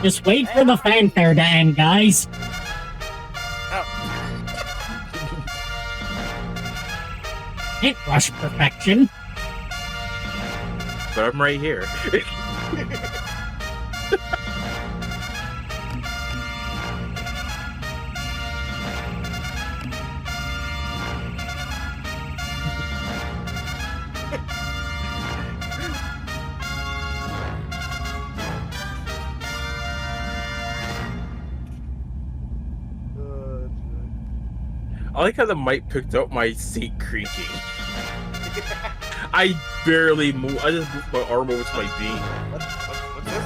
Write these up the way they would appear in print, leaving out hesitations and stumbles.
Just wait for the fanfare to end, guys. Oh. Can't rush perfection. But I'm right here. I like how the mic picked up my seat creaking. I barely move. I just moved my arm over to my beat. What's this?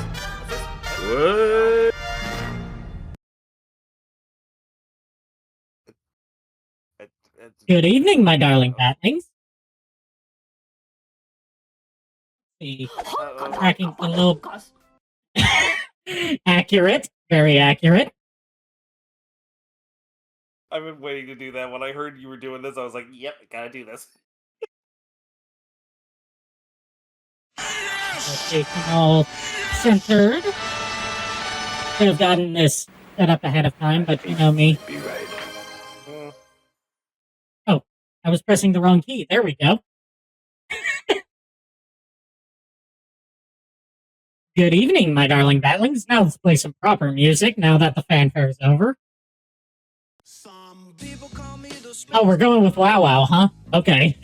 What? Good evening, my darling batlings. See, tracking a little accurate, very accurate. I've been waiting to do that. When I heard you were doing this, I was like, yep, gotta do this. Getting all centered. Could have gotten this set up ahead of time, but you know me. Be right. Oh, I was pressing the wrong key. There we go. Good evening, my darling batlings. Now let's play some proper music now that the fanfare is over. Oh, we're going with Wow Wow, huh? Okay.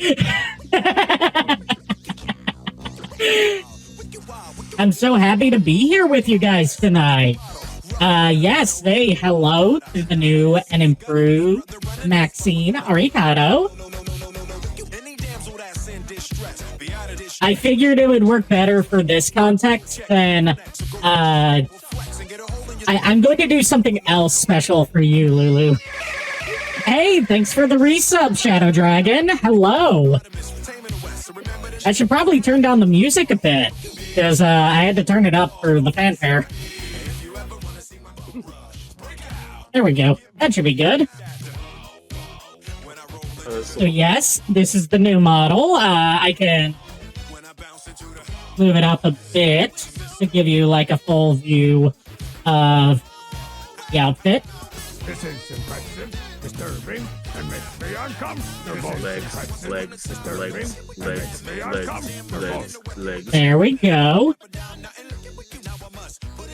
I'm so happy to be here with you guys tonight. Yes, say hello to the new and improved Maxine Arikado. I figured it would work better for this context than, I'm going to do something else special for you, Lulu. Hey, thanks for the resub, Shadow Dragon. Hello. I should probably turn down the music a bit, because I had to turn it up for the fanfare. There we go. That should be good. So yes, this is the new model. I can move it up a bit to give you like a full view of the outfit. This is impressive, disturbing, and makes me uncomfortable. Legs. There we go.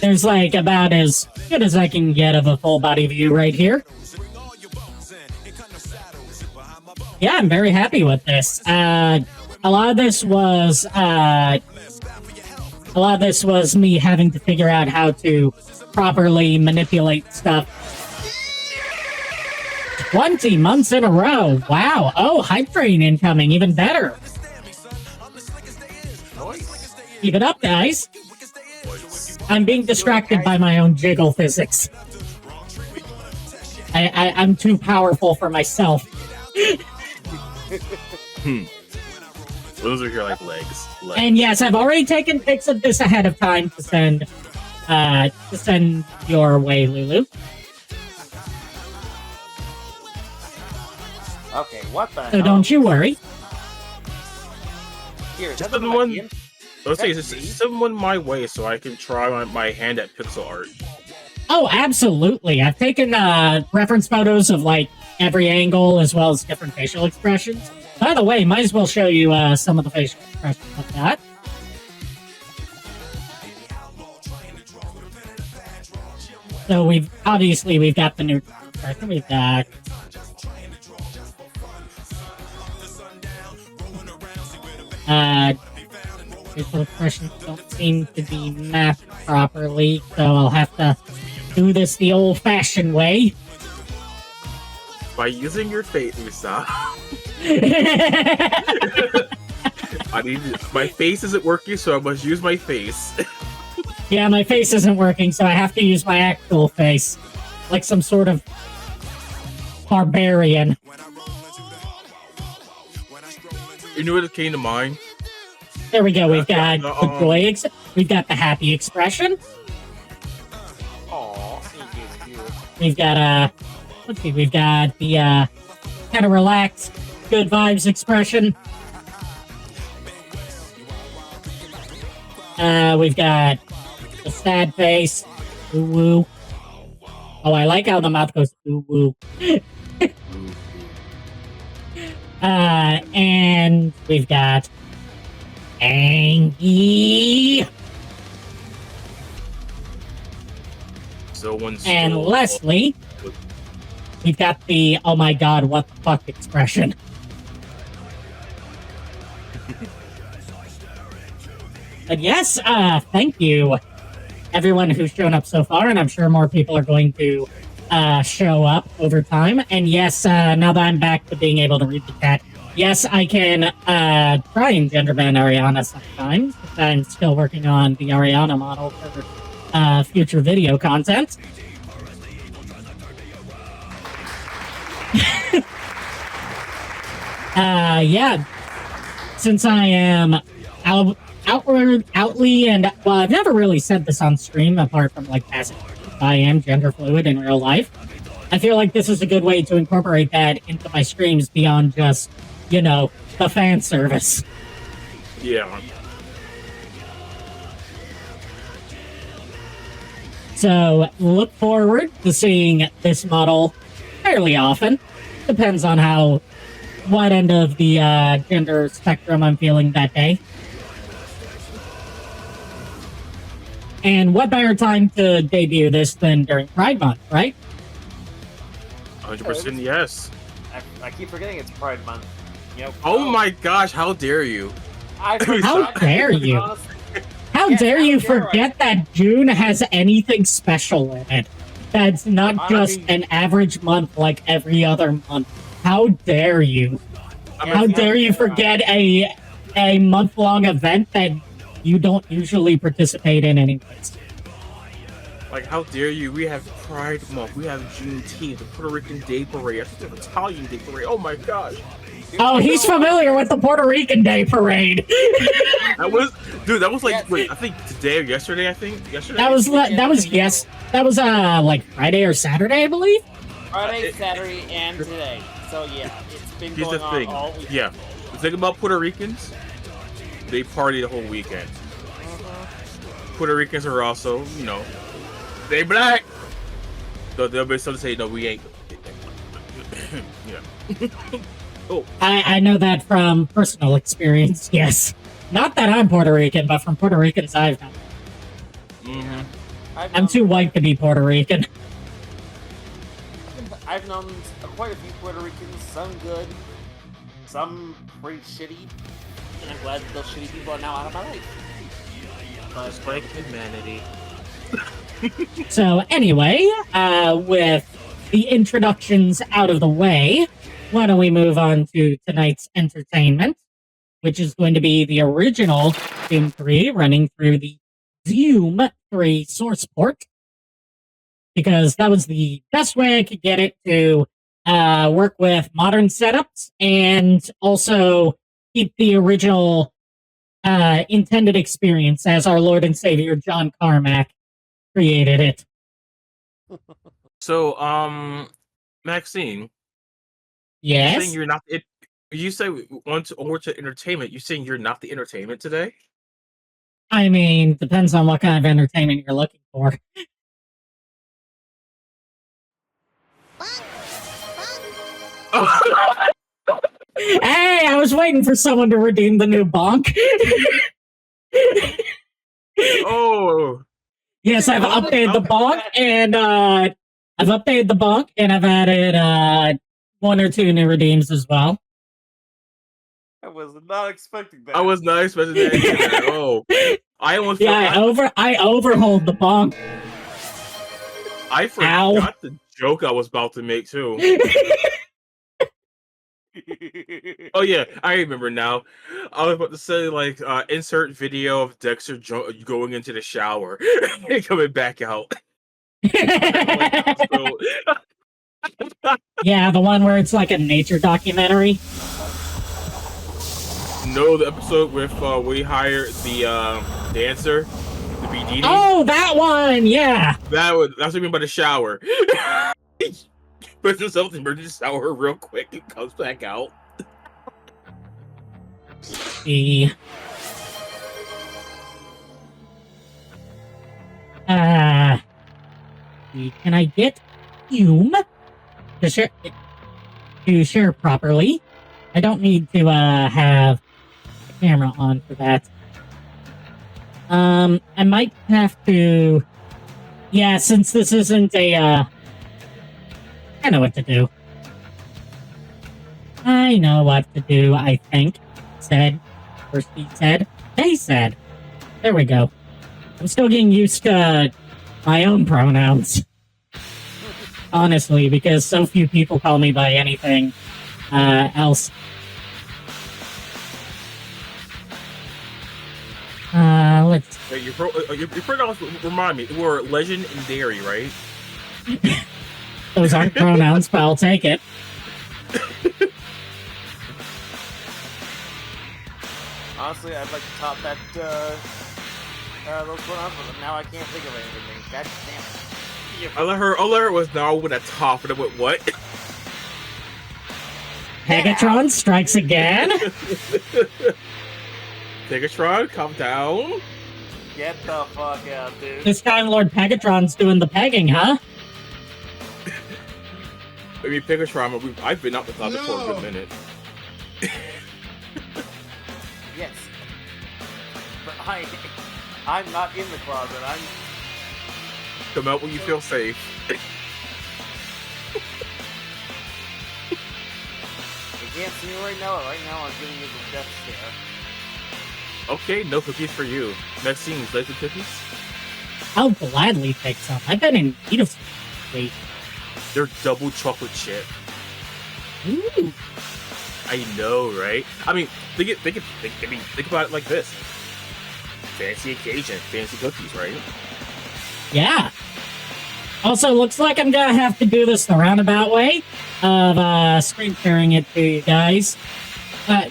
There's like about as good as I can get of a full body view right here. Yeah, I'm very happy with this. A lot of this was me having to figure out how to properly manipulate stuff. 20 months in a row. Wow. Oh, hype train incoming. Even better. Keep it up, guys. I'm being distracted by my own jiggle physics. I'm too powerful for myself. Those are your like legs. And yes, I've already taken pics of this ahead of time to send your way, Lulu. Okay, what the So hell? don't you worry. Here, Just the one. Let's say someone my way so I can try my hand at pixel art. Oh, absolutely. I've taken reference photos of like every angle as well as different facial expressions. By the way, might as well show you some of the facial expressions of that. So we've got the new expression. We've got facial expressions don't seem to be mapped properly, so I'll have to do this the old-fashioned way. By using your face, Lisa. My face isn't working, so I must use my face. Yeah, my face isn't working, so I have to use my actual face. Like some sort of barbarian. You know what came to mind? There we go, we've got the joy, we've got the happy expression. Aww, cute. We've got, let's see, we've got the, kind of relaxed, good vibes expression. We've got the sad face. Ooh woo. Oh, I like how the mouth goes ooh woo. And we've got Angie and Leslie. We've got the oh my god, what the fuck expression. But yes, thank you, everyone who's shown up so far, and I'm sure more people are going to show up over time. And yes, now that I'm back to being able to read the chat, yes, I can try and gender ban Ariana sometimes. I'm still working on the Ariana model for future video content. Yeah, since I am outly, and well, I've never really said this on stream apart from like passing. I am gender fluid in real life. I feel like this is a good way to incorporate that into my streams beyond just, you know, the fan service. Yeah. So look forward to seeing this model fairly often. Depends on how what end of the gender spectrum I'm feeling that day. And what better time to debut this than during Pride Month, right? 100% yes. I keep forgetting it's Pride Month. You know, Oh my gosh, how dare you? How dare you? How dare you forget that June has anything special in it? That's not just an average month like every other month. How dare you? How dare you forget a month-long event that you don't usually participate in anyways? Like, how dare you? We have Pride Month, we have Juneteenth, the Puerto Rican Day Parade, the Italian Day Parade. Oh my gosh. Oh, he's familiar with the Puerto Rican Day Parade. That was like, wait, I think today or yesterday, Yesterday? That was like Friday or Saturday, I believe? Friday, Saturday, and today. So yeah, it's been going on all weekend. Yeah. The thing about Puerto Ricans, they party the whole weekend. Puerto Ricans are also, you know, they black. So they'll be able to say, no, we ain't. Yeah. Oh. I know that from personal experience, yes. Not that I'm Puerto Rican, but from Puerto Ricans I've known. Mm-hmm. I'm too white to be Puerto Rican. I've known quite a few Puerto Ricans, some good, some pretty shitty, and I'm glad those shitty people are now out of my life. Just like humanity. So anyway, with the introductions out of the way, why don't we move on to tonight's entertainment, which is going to be the original Doom 3 running through the Doom 3 source port, because that was the best way I could get it to work with modern setups and also keep the original intended experience as our Lord and Savior John Carmack created it. So, Maxine. Yes? You're saying you're not it. You say once over to entertainment. You're saying you're not the entertainment today? I mean, depends on what kind of entertainment you're looking for. Hey, I was waiting for someone to redeem the new bonk. Oh. Yes, I've updated the bonk, and I've added one or two new redeems as well. I was not expecting that. I was not expecting that either. Oh, I almost I overhauled the bonk. I forgot the joke I was about to make too. Oh yeah, I remember now. I was about to say like insert video of Dexter going into the shower and coming back out. Yeah, the one where it's like a nature documentary. No, the episode with we hired the dancer, the BDD. Oh, that one, yeah. That's what I mean by the shower. Puts himself in the shower real quick and comes back out. The Can I get Hume to share properly? I don't need to have the camera on for that. I might have to. Yeah, since this isn't a. I know what to do. I know what to do, I think. Said. Or she said. They said. There we go. I'm still getting used to my own pronouns. Honestly, because so few people call me by anything else. Let's... Wait, your pronouns remind me. We're legend and dairy, right? Those aren't pronouns, but I'll take it. Honestly, I'd like to top that, those pronouns, but now I can't think of anything. God damn it. All I heard was now with a top, and I went, what? Pegatron strikes again? Pegatron, calm down. Get the fuck out, dude. This time Lord Pegatron's doing the pegging, huh? I mean, Pegatron, I've been out the closet for a good minute. Yes. But I'm not in the closet. Come out when you feel safe. You can't see me right now, but right now I'm giving you the death stare. Okay, no cookies for you. Maxine, would you like the cookies? I'll gladly take some. I've been in need of some lately. They're double chocolate chip. Ooh. I know, right? I mean, think about it like this. Fancy occasion, fancy cookies, right? Yeah. Also, looks like I'm gonna have to do this the roundabout way of screen sharing it to you guys.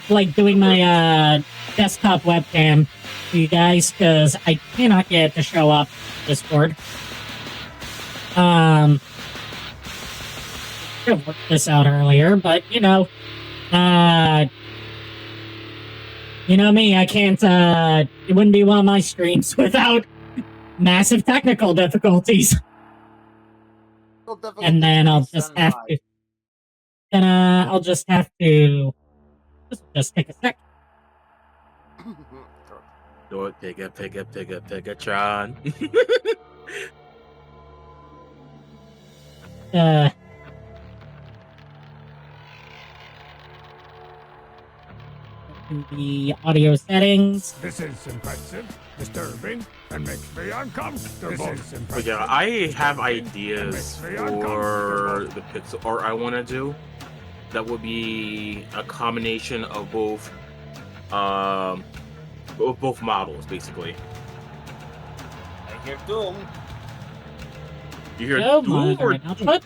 Like doing my desktop webcam to you guys, because I cannot get it to show up Discord. Should have worked this out earlier, but you know me, I can't, it wouldn't be one of my streams without massive technical difficulties. And then I'll just have to, I'll just have to, just take a sec. Do it, Pegatron. The audio settings. This is impressive, disturbing, and makes me uncomfortable. But yeah, I have ideas for the pixel art I want to do. That would be a combination of both models, basically. I hear Doom. You hear Oh Doom my or God, output?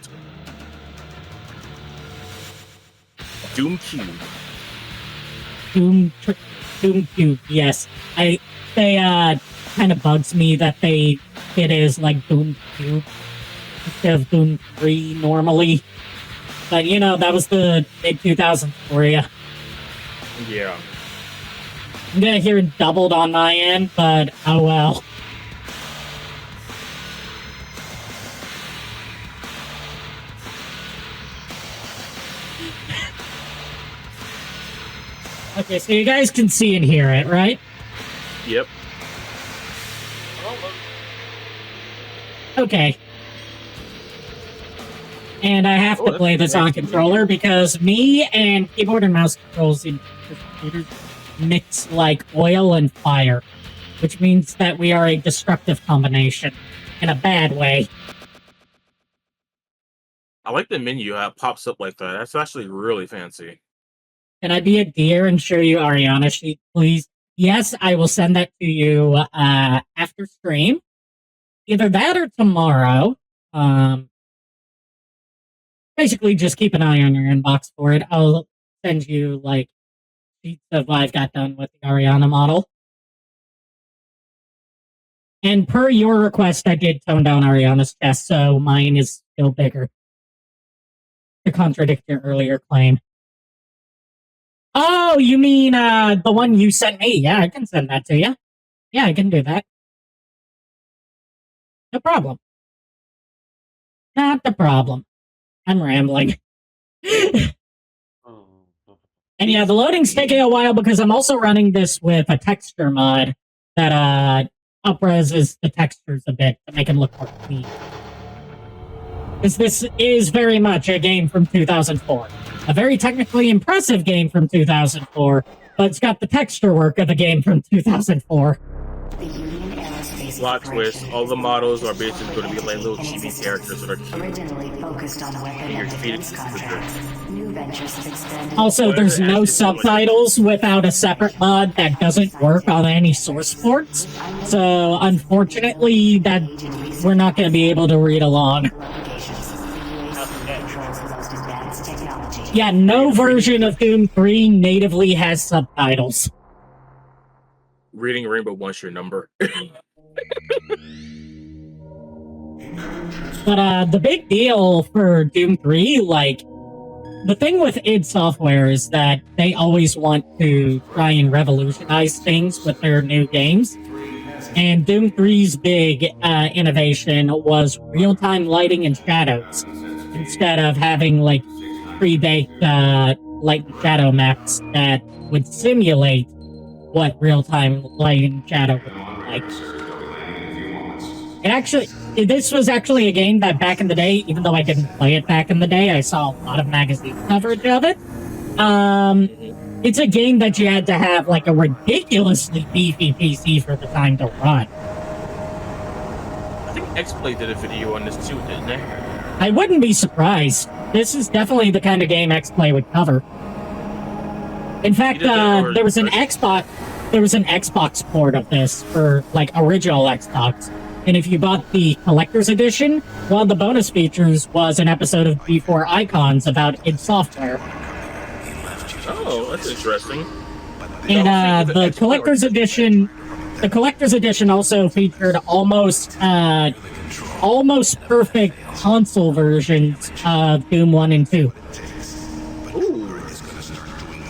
Doom Cube? Doom Cube, yes. They kind of bugs me that it is like Doom Cube instead of Doom 3 normally. But you know, that was the mid-2000s for you. Yeah. I'm gonna hear it doubled on my end, but oh well. Okay, so you guys can see and hear it, right? Yep. Okay. And I have to play this on controller because me and keyboard and mouse controls in computers mix like oil and fire, which means that we are a destructive combination in a bad way. I like the menu how it pops up like that. That's actually really fancy. Can I be a dear and show you Ariana sheet, please? Yes, I will send that to you after stream. Either that or tomorrow. Basically, just keep an eye on your inbox for it. I'll send you, like, sheets of what I've got done with the Ariana model. And per your request, I did tone down Ariana's chest, so mine is still bigger. To contradict your earlier claim. Oh, you mean the one you sent me? Yeah, I can send that to you. Yeah, I can do that. No problem. Not the problem. I'm rambling. And yeah, the loading's taking a while because I'm also running this with a texture mod that upreses the textures a bit to make them look more clean. Because this is very much a game from 2004. A very technically impressive game from 2004, but it's got the texture work of a game from 2004. Plot twist, all the models are basically going to be like little chibi characters that are cute. Originally focused on weapon and contracts. New ventures have expanded. Also, there's no subtitles without a separate mod that doesn't work on any source ports. So, unfortunately, that we're not going to be able to read along. Yeah, no version of Doom 3 natively has subtitles. Reading Rainbow wants your number. But the big deal for Doom 3, like, the thing with id Software is that they always want to try and revolutionize things with their new games. And Doom 3's big innovation was real-time lighting and shadows, instead of having, like, pre-baked light and shadow maps that would simulate what real-time light and shadow would look like. This was actually a game that back in the day, even though I didn't play it back in the day, I saw a lot of magazine coverage of it. It's a game that you had to have like a ridiculously beefy PC for the time to run. I think X-Play did a video on this too, didn't they? I wouldn't be surprised. This is definitely the kind of game X-Play would cover. In fact, there was an Xbox port of this for like original Xbox. And if you bought the collector's edition, one of the bonus features was an episode of G4 Icons about id Software. Oh, that's interesting. And the collector's edition also featured almost perfect console versions of Doom 1 and 2. Ooh.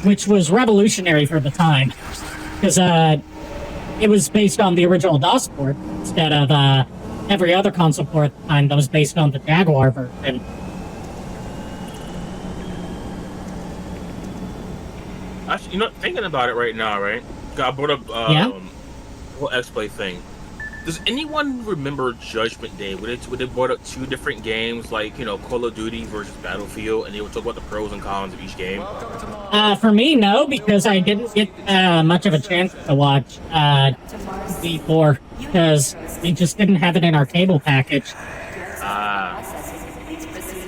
Which was revolutionary for the time. Because it was based on the original DOS port instead of every other console port at the time that was based on the Jaguar version. Actually, thinking about it right now, right? I brought up the whole X-Play thing. Does anyone remember Judgment Day? Where they brought up two different games, like, Call of Duty versus Battlefield, and they would talk about the pros and cons of each game? For me, no, because I didn't get much of a chance to watch V4, because we just didn't have it in our cable package.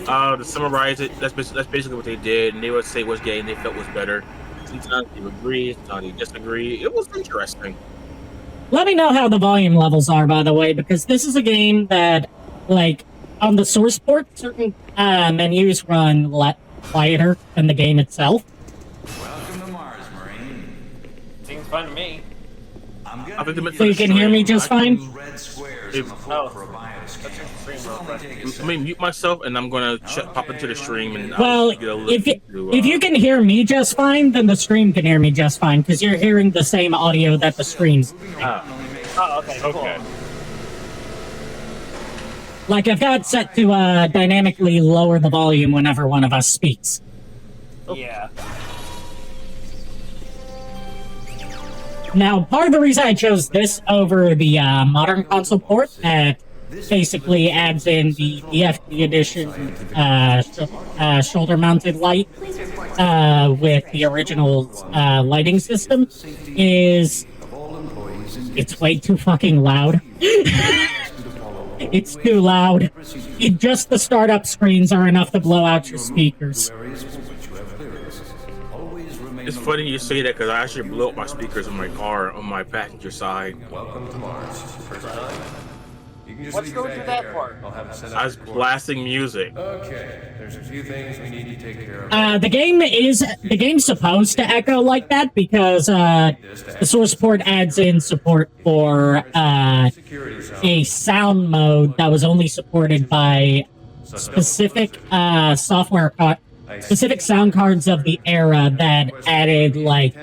To summarize it, that's basically what they did, and they would say which game they felt was better. Sometimes they would agree, sometimes they disagree. It was interesting. Let me know how the volume levels are, by the way, because this is a game that, like, on the source port, certain menus run quieter than the game itself. Welcome to Mars, Marine. Seems fun to me. So you can hear me just fine? Red squares on the floor for a bioscan. Let me mute myself, and I'm gonna pop into the stream. And well, if you can hear me just fine, then the stream can hear me just fine, because you're hearing the same audio that the stream's hearing. Oh, okay, cool. Okay. Like, I've got set to dynamically lower the volume whenever one of us speaks. Yeah. Now, part of the reason I chose this over the modern console port that basically adds in the DFT edition shoulder-mounted light with the original lighting system is it's way too fucking loud. It's too loud. Just the startup screens are enough to blow out your speakers. It's funny you say that because I actually blew up my speakers in my car on my passenger side. Welcome to Mars. What's going through that part? I was blasting music. Okay, there's a few things we need to take care of. The game's supposed to echo like that because the source port adds in support for a sound mode that was only supported by specific specific sound cards of the era that added like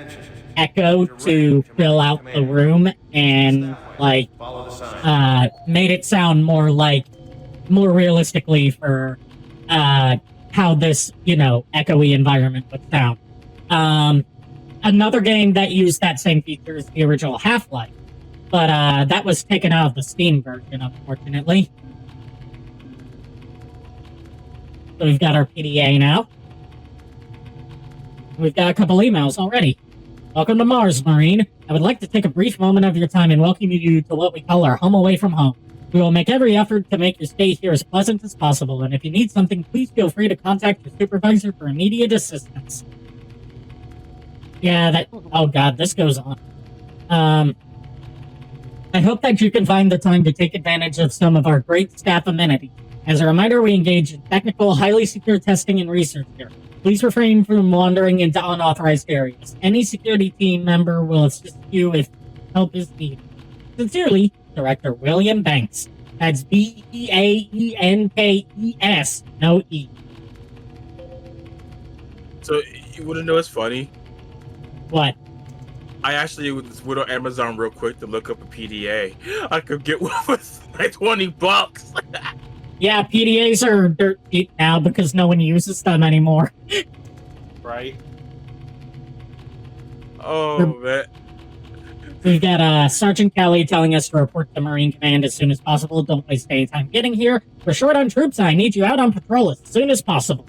echo to fill out the room and like made it sound more like more realistically for how this, echoey environment would sound. Another game that used that same feature is the original Half-Life, but that was taken out of the Steam version, unfortunately. So we've got our PDA now. We've got a couple emails already. Welcome to Mars, Marine. I would like to take a brief moment of your time and welcome you to what we call our home away from home. We will make every effort to make your stay here as pleasant as possible, and if you need something, please feel free to contact your supervisor for immediate assistance. Yeah, oh god, this goes on. I hope that you can find the time to take advantage of some of our great staff amenities. As a reminder, we engage in technical, highly secure testing and research here. Please refrain from wandering into unauthorized areas. Any security team member will assist you if help is needed. Sincerely, Director William Banks. That's Baenkes, no E. So, you want to know what's funny? What? I actually went on Amazon real quick to look up a PDA. I could get one for like $20. Yeah, PDAs are dirt cheap now because no one uses them anymore. Right? Oh, man. We've got Sergeant Kelly telling us to report to Marine Command as soon as possible. Don't waste any time getting here. We're short on troops. I need you out on patrol as soon as possible.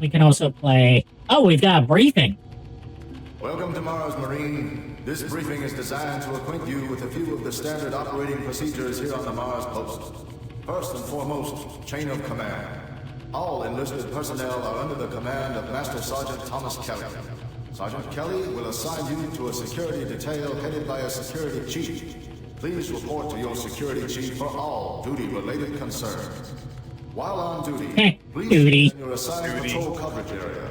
We can also play... Oh, we've got a briefing. Welcome to Mars, Marine. This briefing is designed to acquaint you with a few of the standard operating procedures here on the Mars post. First and foremost, chain of command. All enlisted personnel are under the command of Master Sergeant Thomas Kelly. Sergeant Kelly will assign you to a security detail headed by a security chief. Please report to your security chief for all duty-related concerns. While on duty, please duty. your assigned patrol coverage area.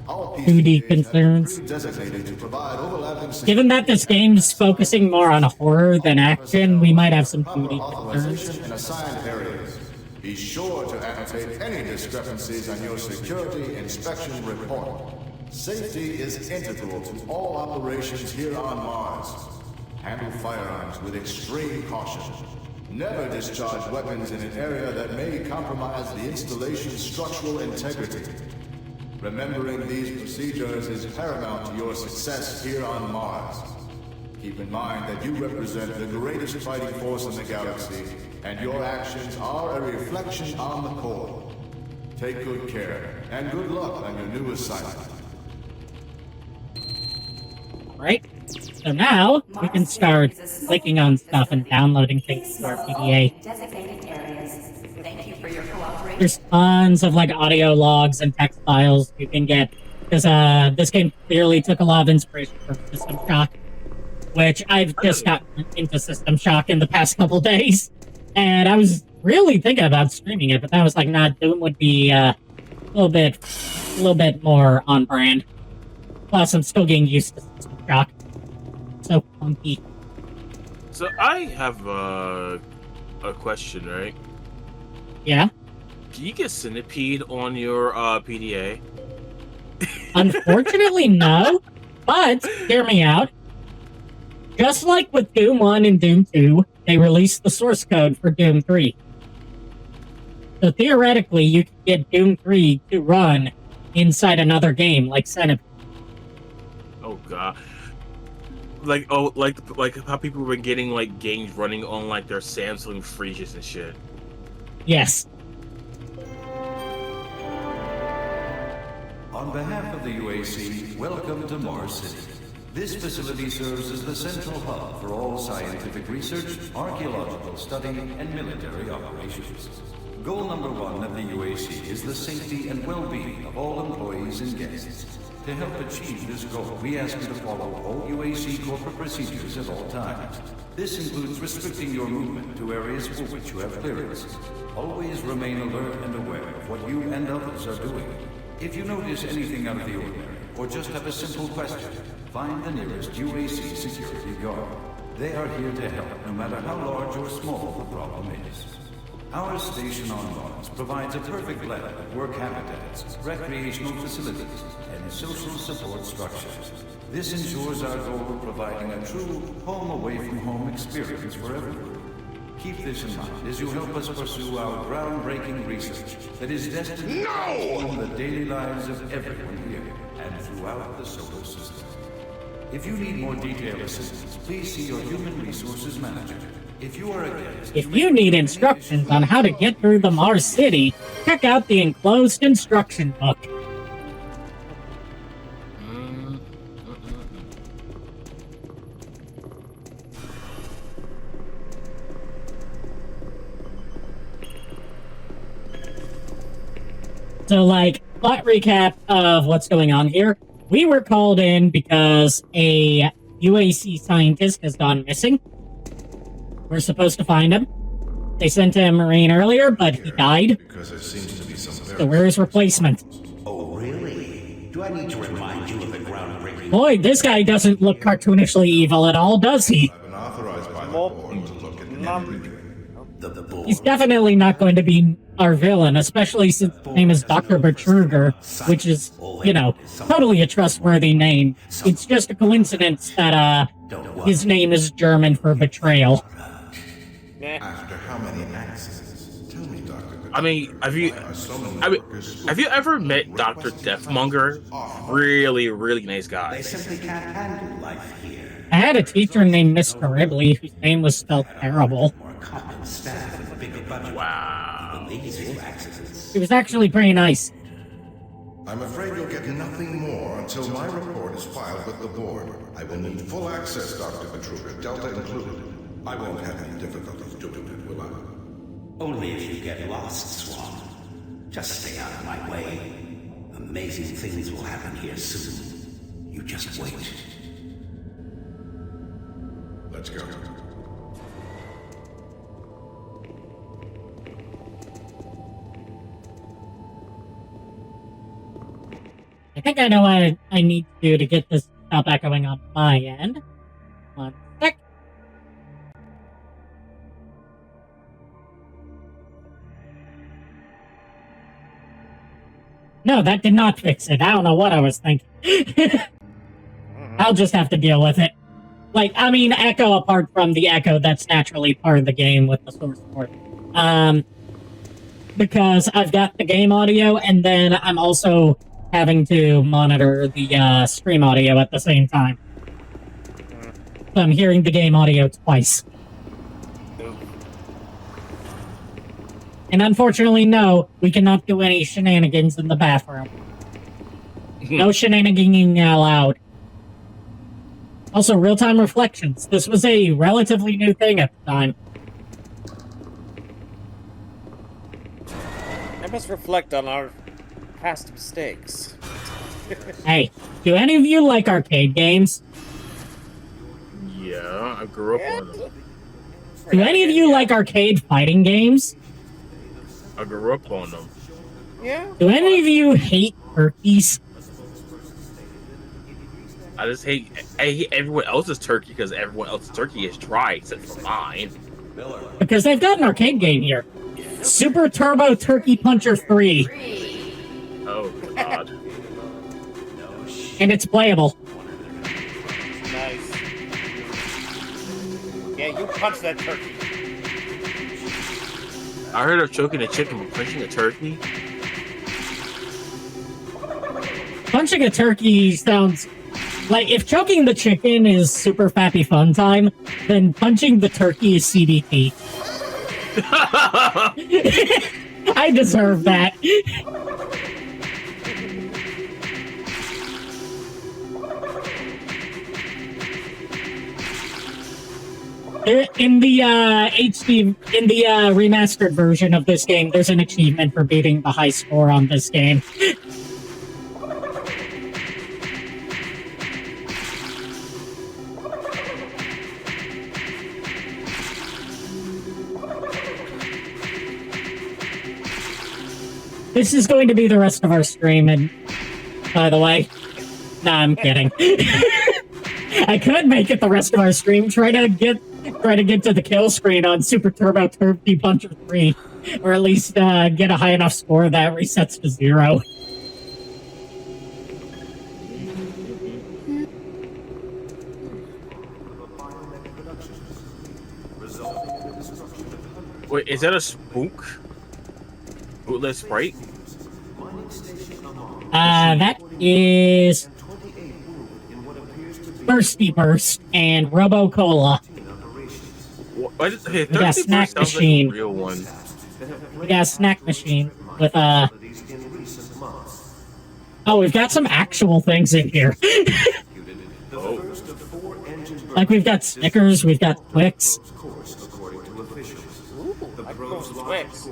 All Duty concerns. designated to provide overlapping Given that this game's focusing more on horror than action, we might have some duty concerns. in assigned areas. Be sure to annotate any discrepancies on your security inspection report. Safety is integral to all operations here on Mars. Handle firearms with extreme caution. Never discharge weapons in an area that may compromise the installation's structural integrity. Remembering these procedures is paramount to your success here on Mars. Keep in mind that you represent the greatest fighting force in the galaxy, and your actions are a reflection on the Corps. Take good care, and good luck on your new assignment. Right? So now, we can start clicking on stuff and downloading things to our PDA. Designated areas. Thank you for your cooperation. There's tons of audio logs and text files you can get, because this game clearly took a lot of inspiration from System Shock, which I've just gotten into System Shock in the past couple days, and I was really thinking about streaming it, but I was like, nah, Doom would be a little bit more on brand. Plus, I'm still getting used to System Shock. So funky. So I have a question, right? Yeah? Can you get Centipede on your PDA? Unfortunately, no. But, hear me out. Just like with Doom 1 and Doom 2, they released the source code for Doom 3. So theoretically, you can get Doom 3 to run inside another game, like Centipede. Oh god. Like how people were getting games running on their Samsung fridges and shit. Yes. On behalf of the UAC, welcome to Mars City. This facility serves as the central hub for all scientific research, archaeological study, and military operations. Goal number 1 of the UAC is the safety and well-being of all employees and guests. To help achieve this goal, we ask you to follow all UAC corporate procedures at all times. This includes restricting your movement to areas for which you have clearance. Always remain alert and aware of what you and others are doing. If you notice anything out of the ordinary, or just have a simple question, find the nearest UAC security guard. They are here to help, no matter how large or small the problem is. Our station on Mars provides a perfect blend of work habitats, recreational facilities, and social support structures. This ensures our goal of providing a true home-away-from-home experience for everyone. Keep this in mind as you help us pursue our groundbreaking research that is destined to transform the daily lives of everyone here and throughout the solar system. If you need more detailed assistance, please see your human resources manager. If you are against... If you need instructions on how to get through the Mars City, check out the enclosed instruction book. So, like, plot recap of what's going on here. We were called in because a UAC scientist has gone missing. We're supposed to find him. They sent a Marine earlier, but he died. Because there seems to be some So where's his replacement? Oh, really? Do I need to remind you of the groundbreaking... Boy, this guy doesn't look cartoonishly evil at all, does he? I've been authorized by the board to look at everything. The board. He's definitely not going to be our villain, especially since his name is Dr. Betruger, which is, you know, totally a trustworthy name. It's just a coincidence that, his name is German for betrayal. After how many accidents? Tell me, Doctor. I mean, have you ever met Dr. Deathmonger? Really, really nice guy. They simply can't handle life here. I had a teacher named Mr. Ribley whose name was spelled terrible. More competent staff with a bigger budget. Wow. Even these few accidents. He was actually pretty nice. I'm afraid you'll get nothing more until my report is filed with the board. I will need full access, Dr. Betruger, Delta included. I won't have any difficulties doing it, will I? Only if you get lost, Swan. Just stay out of my way. Amazing things will happen here soon. You just wait. Let's go. I think I know what I need to do to get this stuff back going on my end. One sec. No, that did not fix it. I don't know what I was thinking. I'll just have to deal with it. Like, I mean, echo apart from the echo that's naturally part of the game with the source port. Because I've got the game audio, and then I'm also having to monitor the stream audio at the same time. So I'm hearing the game audio twice. And unfortunately, no, we cannot do any shenanigans in the bathroom. No shenanigans allowed. Also, real-time reflections. This was a relatively new thing at the time. I must reflect on our past mistakes. Hey, do any of you like arcade games? Yeah, I grew up on them. Do any of you like arcade fighting games? I grew up on them. Yeah. Do any of you hate turkeys? I hate everyone else's turkey because everyone else's turkey is dry except for mine. Because they've got an arcade game here. Super Turbo Turkey Puncher 3. Oh, God. And it's playable. Nice. Yeah, you punch that turkey. I heard of choking a chicken but punching a turkey. Punching a turkey sounds... Like, if choking the chicken is super fappy fun time, then punching the turkey is CBT. I deserve that. In the remastered version of this game, there's an achievement for beating the high score on this game. This is going to be the rest of our stream, and by the way, nah, I'm kidding. I could make it the rest of our stream, try to get to the kill screen on Super Turbo Turkey Puncher 3, or at least get a high enough score that resets to 0. Wait, is that a spook? Bootless Sprite? That is Bursty Burst and Robo Cola. Okay, We got a snack sounds machine. like a real one. We got a snack machine with Oh, we've got some actual things in here. Oh. Like we've got Snickers, we've got Twix. I can go for Twix.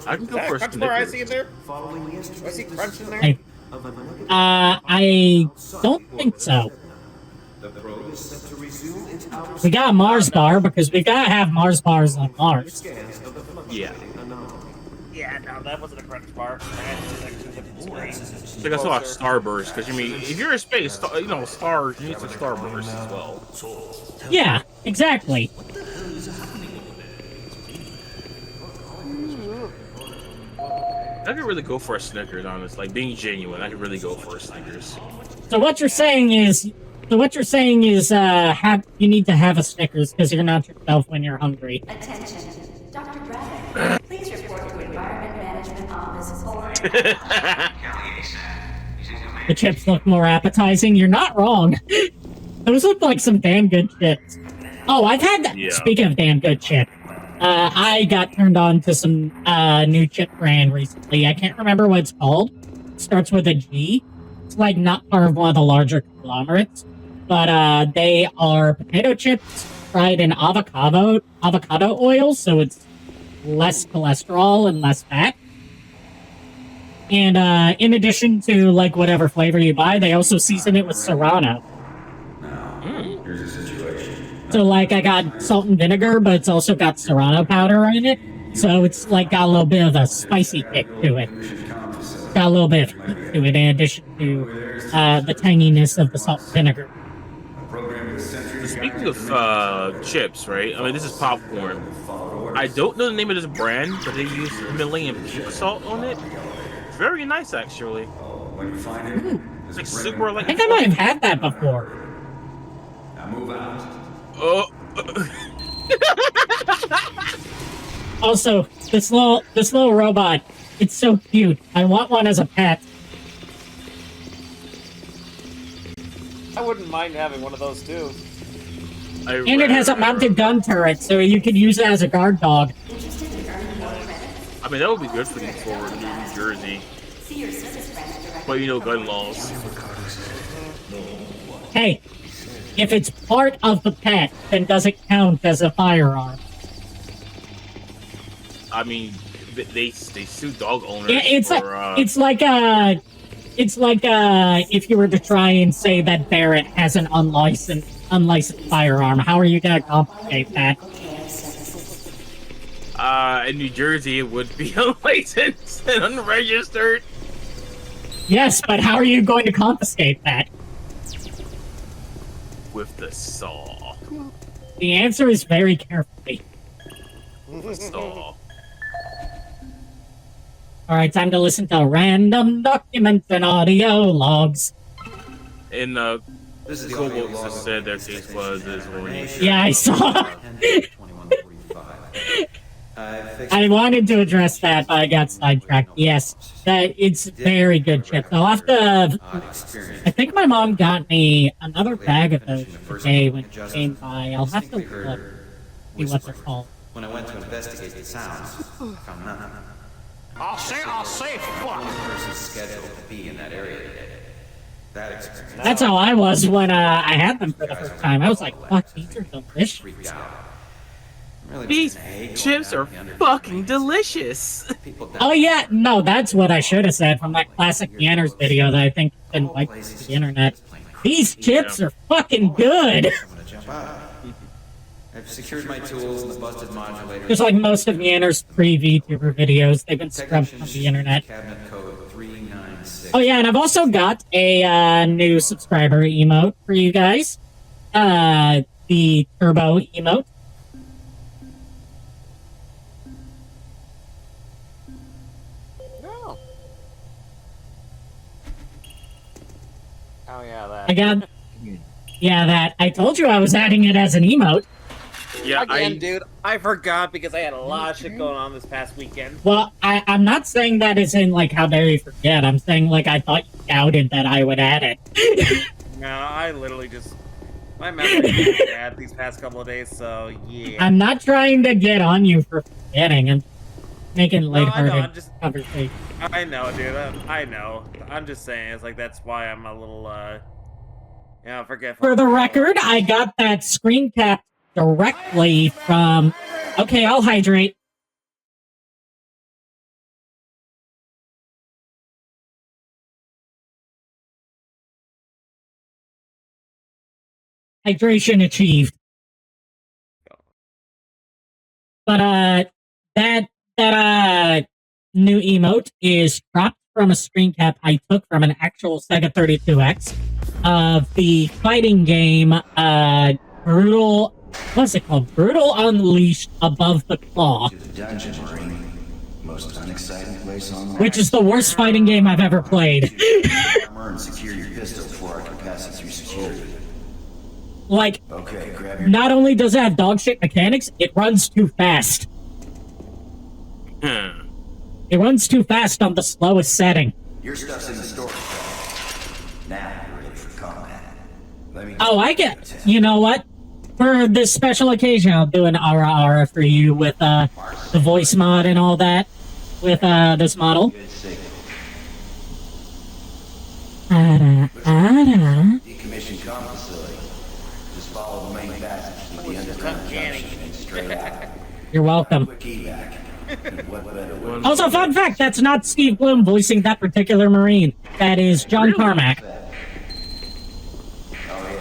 I can Is go that for a a crunch bar I Snickers. see in there? Do I see crunch in there? I don't think so. We got a Mars bar because we gotta have Mars bars on Mars. Yeah. Yeah, no, that wasn't a crunch bar. I had to actually look at the screen. Like I saw a Starburst, because you mean, if you're in space, you know, stars, you need some Starburst as well. Yeah, exactly. I could really go for a Snickers, honest. Like, being genuine, I could really go for a Snickers. So what you're saying is, you need to have a Snickers because you're not yourself when you're hungry. Attention. Dr. Braddock, please report to Environment Management Office or... The chips look more appetizing. You're not wrong. Those look like some damn good chips. Oh, I've had that. Yeah. Speaking of damn good chips, I got turned on to some new chip brand recently. I can't remember what it's called. It starts with a G. It's like not part of one of the larger conglomerates, but they are potato chips fried in avocado oil, so it's less cholesterol and less fat. And in addition to like whatever flavor you buy, they also season it with serrano. Here's a situation. So like I got salt and vinegar, but it's also got serrano powder in it. So it's like got a little bit of a spicy kick to it. Got a little bit of heat to it in addition to the tanginess of the salt and vinegar. Speaking of chips, right? I mean, this is popcorn. I don't know the name of this brand, but they use Himalayan pink salt on it. Very nice, actually. It's like super like. I think I might have had that before. Oh. Also, this little robot, it's so cute. I want one as a pet. I wouldn't mind having one of those too. And it has a mounted gun turret, so you could use it as a guard dog. I mean, that would be good for you for New Jersey. But you know, gun laws. Hey, if it's part of the pet, then does it count as a firearm? I mean, they sue dog owners. Yeah, it's for, like if you were to try and say that Barrett has an unlicensed firearm. How are you gonna complicate that? In New Jersey, it would be unlicensed and unregistered. Yes, but how are you going to confiscate that? With the saw. The answer is very carefully. The saw. Alright, time to listen to random documents and audio logs. And this is Kobo just said their taste was is horny. Yeah, I saw. I wanted to address that, but I got sidetracked. Yes, that it's very good chips. I'll have to. I think my mom got me another bag of those today when she came by. I'll have to look, see what they're called. When I went to investigate the sounds, I found nothing. I'll say fuck. The person's scheduled to be in that area today. That experience. That's how I was when I had them for the first time. I was like, "Fuck, these are delicious." Freaked out. Really These chips are fucking delicious. Oh yeah, no, that's what I should have said from that classic Yanners video that I think didn't like the internet. These chips are fucking good. I'm gonna jump out. I've secured my tools and the busted modulator. Just like most of Yanners pre-VTuber videos, they've been scrubbed from the internet. Cabinet code 396. Oh yeah, and I've also got a new subscriber emote for you guys. The Turbo emote. No. Oh yeah, that. I got... Yeah, that. I told you I was adding it as an emote. Yeah, Again, dude, I forgot because I had a lot of shit going on this past weekend. Well, I'm not saying that as in, like, how dare you forget. I'm saying, like, I thought you doubted that I would add it. No, I literally just... My memory's been bad these past couple of days, so yeah. I'm not trying to get on you for forgetting. I'm making lighthearted I'm just... conversation. I know, dude. I know. I'm just saying, it's like, that's why I'm a little, forgetful. For the record, I got that screen cap directly from... Okay, I'll hydrate. Hydration achieved. But, that new emote is cropped from a screen cap I took from an actual Sega 32X of the fighting game, Brutal... What's it called? Brutal Unleashed Above the Claw. To the dungeon, Marine. Most unexciting place on Mars. Which is the worst fighting game I've ever played. Armor and secure your pistol before I can pass it through security. Like, Okay, grab your... not only does it have dog shit mechanics, it runs too fast. It runs too fast on the slowest setting. Your stuff's in the storage. Now you're ready for combat. Let me... Oh, I get... You know what? For this special occasion, I'll do an ara for you with, the voice mod and all that. With, this model. Good signal. Ara. Decommissioned comm facility. Just follow the main passage to the underground junction and straight out. You're welcome. Quick evac. What better way? Also, fun fact, that's not Steve Bloom voicing that particular Marine. That is John Carmack.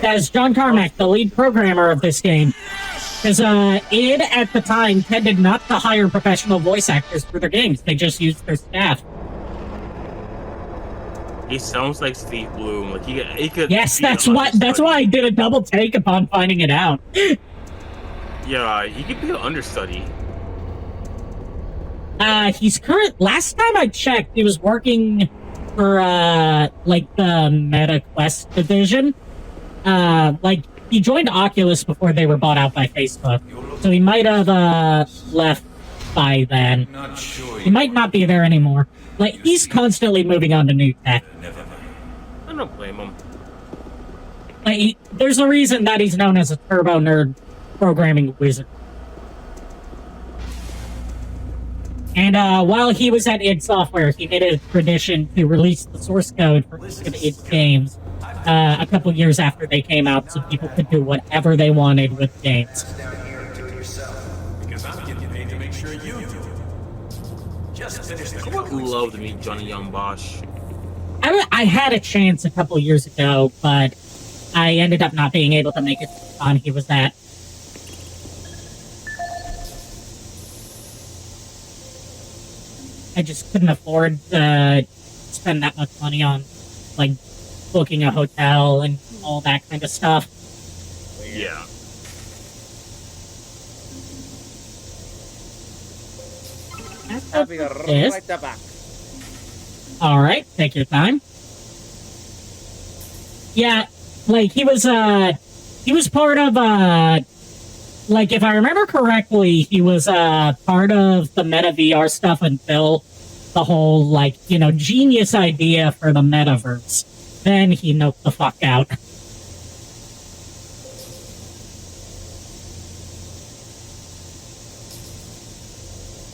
That is John Carmack, the lead programmer of this game. Because id, at the time, tended not to hire professional voice actors for their games. They just used their staff. He sounds like Steve Bloom. Like he could. Yes, that's why I did a double take upon finding it out. Yeah, he could be an understudy. He's last time I checked, he was working for, like, the Meta Quest division. Like, he joined Oculus before they were bought out by Facebook. So he might have, left by then. He might not be there anymore. Like, he's constantly moving on to new tech. I don't blame him. Like, there's a reason that he's known as a turbo nerd programming wizard. And while he was at id Software, he made a tradition to release the source code for each of id games a couple years after they came out, so people could do whatever they wanted with games. Because I'm getting paid to make sure you do it. Just finish the... I would love to meet Johnny Young Bosch. I had a chance a couple years ago, but I ended up not being able to make it to the con he was at. I just couldn't afford to spend that much money on, like, booking a hotel and all that kind of stuff. Yeah. I'll be right back. Alright, take your time. Yeah, like, he was part of, like, if I remember correctly, he was, part of the Meta VR stuff until the whole, like, you know, genius idea for the metaverse. Then he noped the fuck out.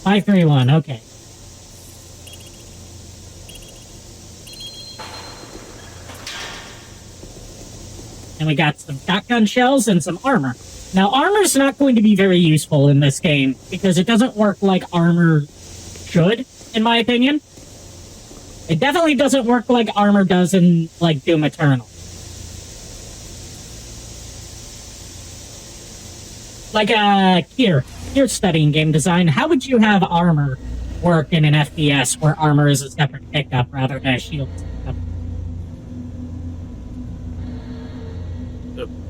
Five, 3, 1, okay. And we got some shotgun shells and some armor. Now, armor's not going to be very useful in this game, because it doesn't work like armor should, in my opinion. It definitely doesn't work like armor does in, like, Doom Eternal. Like, Kier studying game design, how would you have armor work in an FPS where armor is a separate pickup rather than a shield pickup?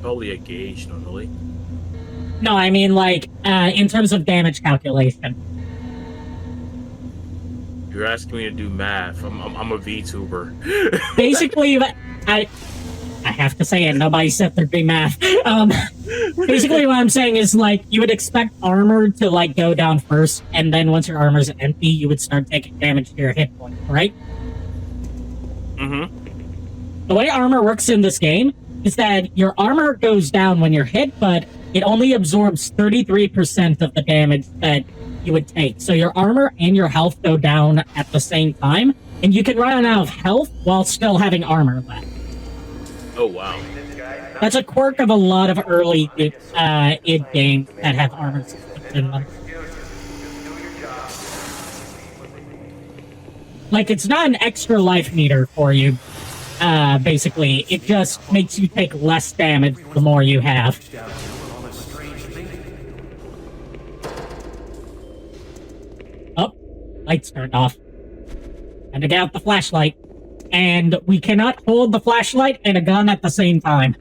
Probably a gauge, normally. No, I mean, like, in terms of damage calculation. You're asking me to do math. I'm a VTuber. Basically, I have to say it, nobody said there'd be math. Basically what I'm saying is, like, you would expect armor to, like, go down first, and then once your armor's empty, you would start taking damage to your hit point, right? Mm-hmm. The way armor works in this game is that your armor goes down when you're hit, but it only absorbs 33% of the damage that you would take. So your armor and your health go down at the same time, and you can run out of health while still having armor left. Oh, wow. That's a quirk of a lot of early id games that have armor systems in them. Like, it's not an extra life meter for you, basically. It just makes you take less damage the more you have. Oh, lights turned off. And to get out the flashlight. And we cannot hold the flashlight and a gun at the same time.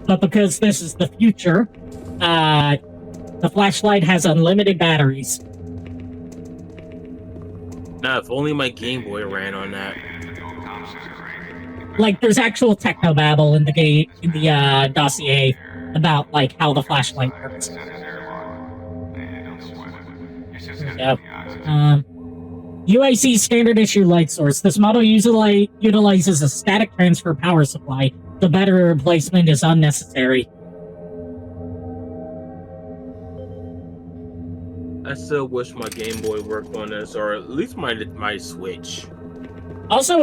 But because this is the future, the flashlight has unlimited batteries. Now, if only my Game Boy ran on that. Like, there's actual technobabble in the game, in the dossier about, like, how the flashlight works. Yep. UAC standard issue light source. This model usually utilizes a static transfer power supply. The battery replacement is unnecessary. I still wish my Game Boy worked on this, or at least my Switch. Also,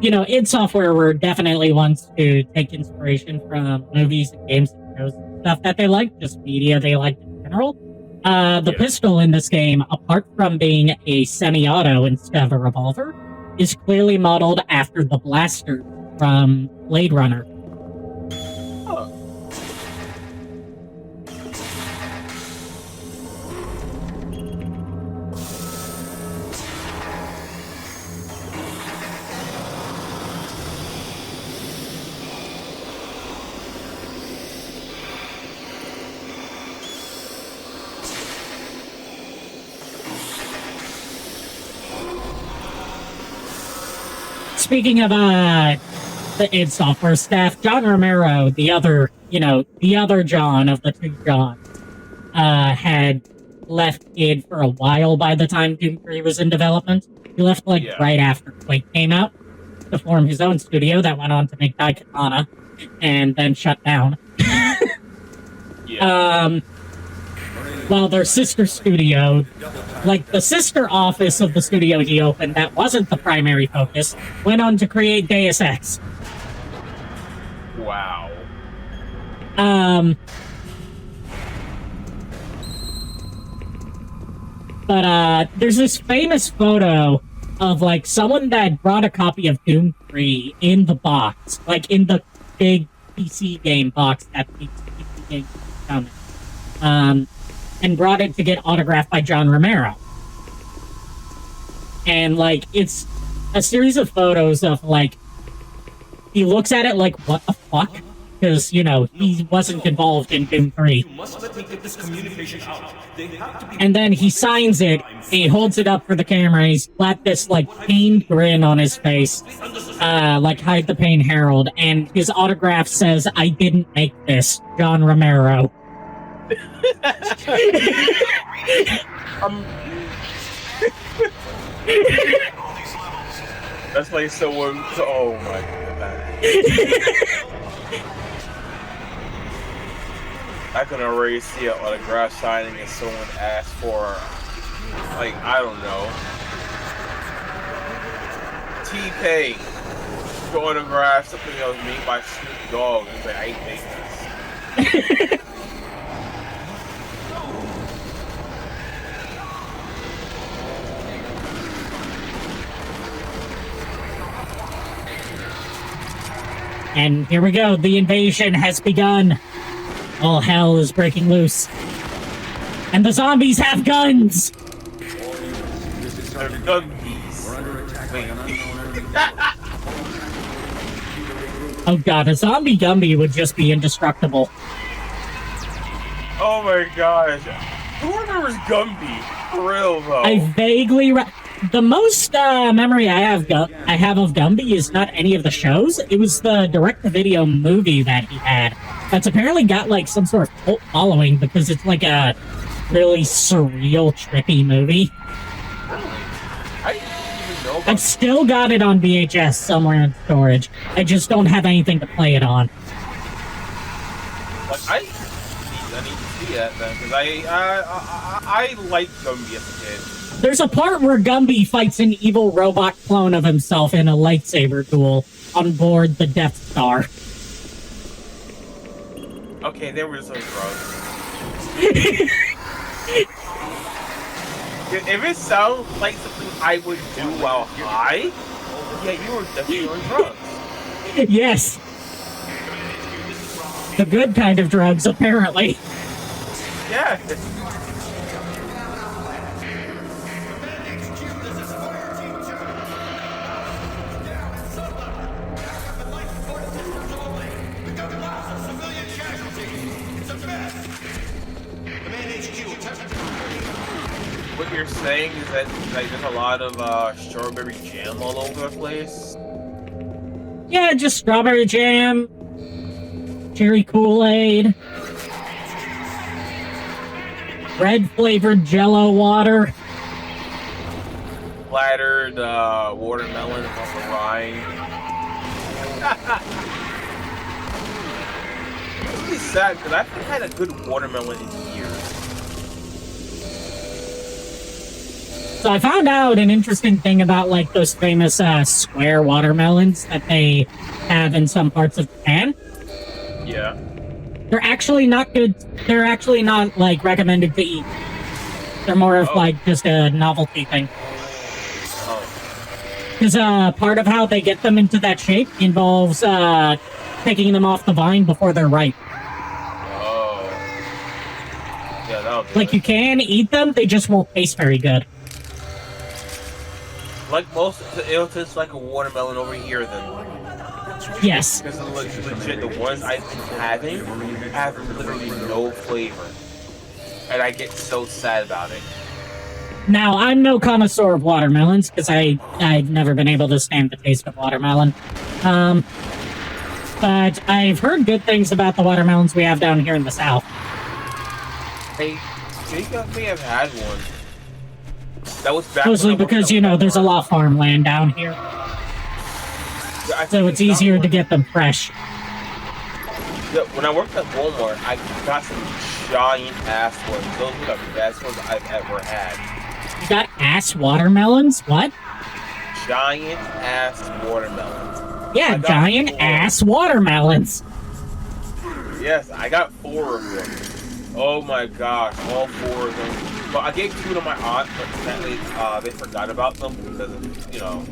you know, id Software definitely wants to take inspiration from movies and games and shows and stuff that they like, just media they like in general. The pistol in this game, apart from being a semi-auto instead of a revolver, is clearly modeled after the blaster from Blade Runner. Speaking of the id Software staff, John Romero, the other John of the two Johns, had left id for a while by the time Doom 3 was in development. He left right after Quake came out to form his own studio that went on to make Daikatana and then shut down. While their sister studio, like the sister office of the studio he opened that wasn't the primary focus, went on to create Deus Ex. Wow. But there's this famous photo of, like, someone that brought a copy of Doom 3 in the box, like in the big PC game box that the PC game come in. And brought it to get autographed by John Romero. And, like, it's a series of photos of, like, he looks at it like, what the fuck? Because, you know, he wasn't involved in Doom 3. You must let me get this communication out. They have to be... And then he signs it, and he holds it up for the camera, and he's got this, like, pained grin on his face, like Hide the Pain Herald, and his autograph says, "I didn't make this, John Romero." That's like someone. Oh my god! I can already see an autograph signing and someone asked for, like, I don't know, T-Pain to autograph something that was made by Snoop Dogg. It's like, I ain't making this. And here we go, the invasion has begun. All hell is breaking loose. And the zombies have guns! They're gunbies. Oh god, a zombie Gumby would just be indestructible. Oh my gosh. Who remembers Gumby? For real, though. I vaguely The most memory I have of Gumby is not any of the shows. It was the direct-to-video movie that he had. That's apparently got like some sort of cult following because it's like a really surreal, trippy movie. I didn't even know about I've still got it on VHS somewhere in storage. I just don't have anything to play it on. Like, I need to see that then, because I like Gumby as a kid. There's a part where Gumby fights an evil robot clone of himself in a lightsaber duel on board the Death Star. Okay, there was some drugs. If it sounds like something I would do while high, yeah, you were definitely on drugs. Yes. The good kind of drugs, apparently. Yeah. What you're saying is that like there's a lot of strawberry jam all over the place? Yeah, just strawberry jam, cherry Kool-Aid, red-flavored Jell-O water. Splattered watermelon off the rind. It's really sad because I haven't had a good watermelon in years. So I found out an interesting thing about like those famous square watermelons that they have in some parts of Japan. Yeah. They're actually not good. They're actually not like recommended to eat. They're more of like just a novelty thing. Because part of how they get them into that shape involves taking them off the vine before they're ripe. Oh. Yeah, that'll do Like it. you can eat them, they just won't taste very good. Like most, it'll taste like a watermelon over here then. Yes. Because legit, the ones I've been having have literally no flavor. And I get so sad about it. Now, I'm no connoisseur of watermelons, because I've never been able to stand the taste of watermelon. But I've heard good things about the watermelons we have down here in the South. Hey, think I may have had one. That was back Mostly when I worked because, at you know, there's a Walmart. lot of farmland down here. Yeah, I So think it's easier got to one. get them fresh. Yeah, when I worked at Walmart, I got some giant ass ones. Those were the best ones I've ever had. You got ass watermelons? What? Giant ass watermelons. Yeah, I got giant 4. ass watermelons. Yes, I got 4 of them. Oh my gosh, all 4 of them. But I gave 2 to my aunt, but sadly, they forgot about them because of, you know,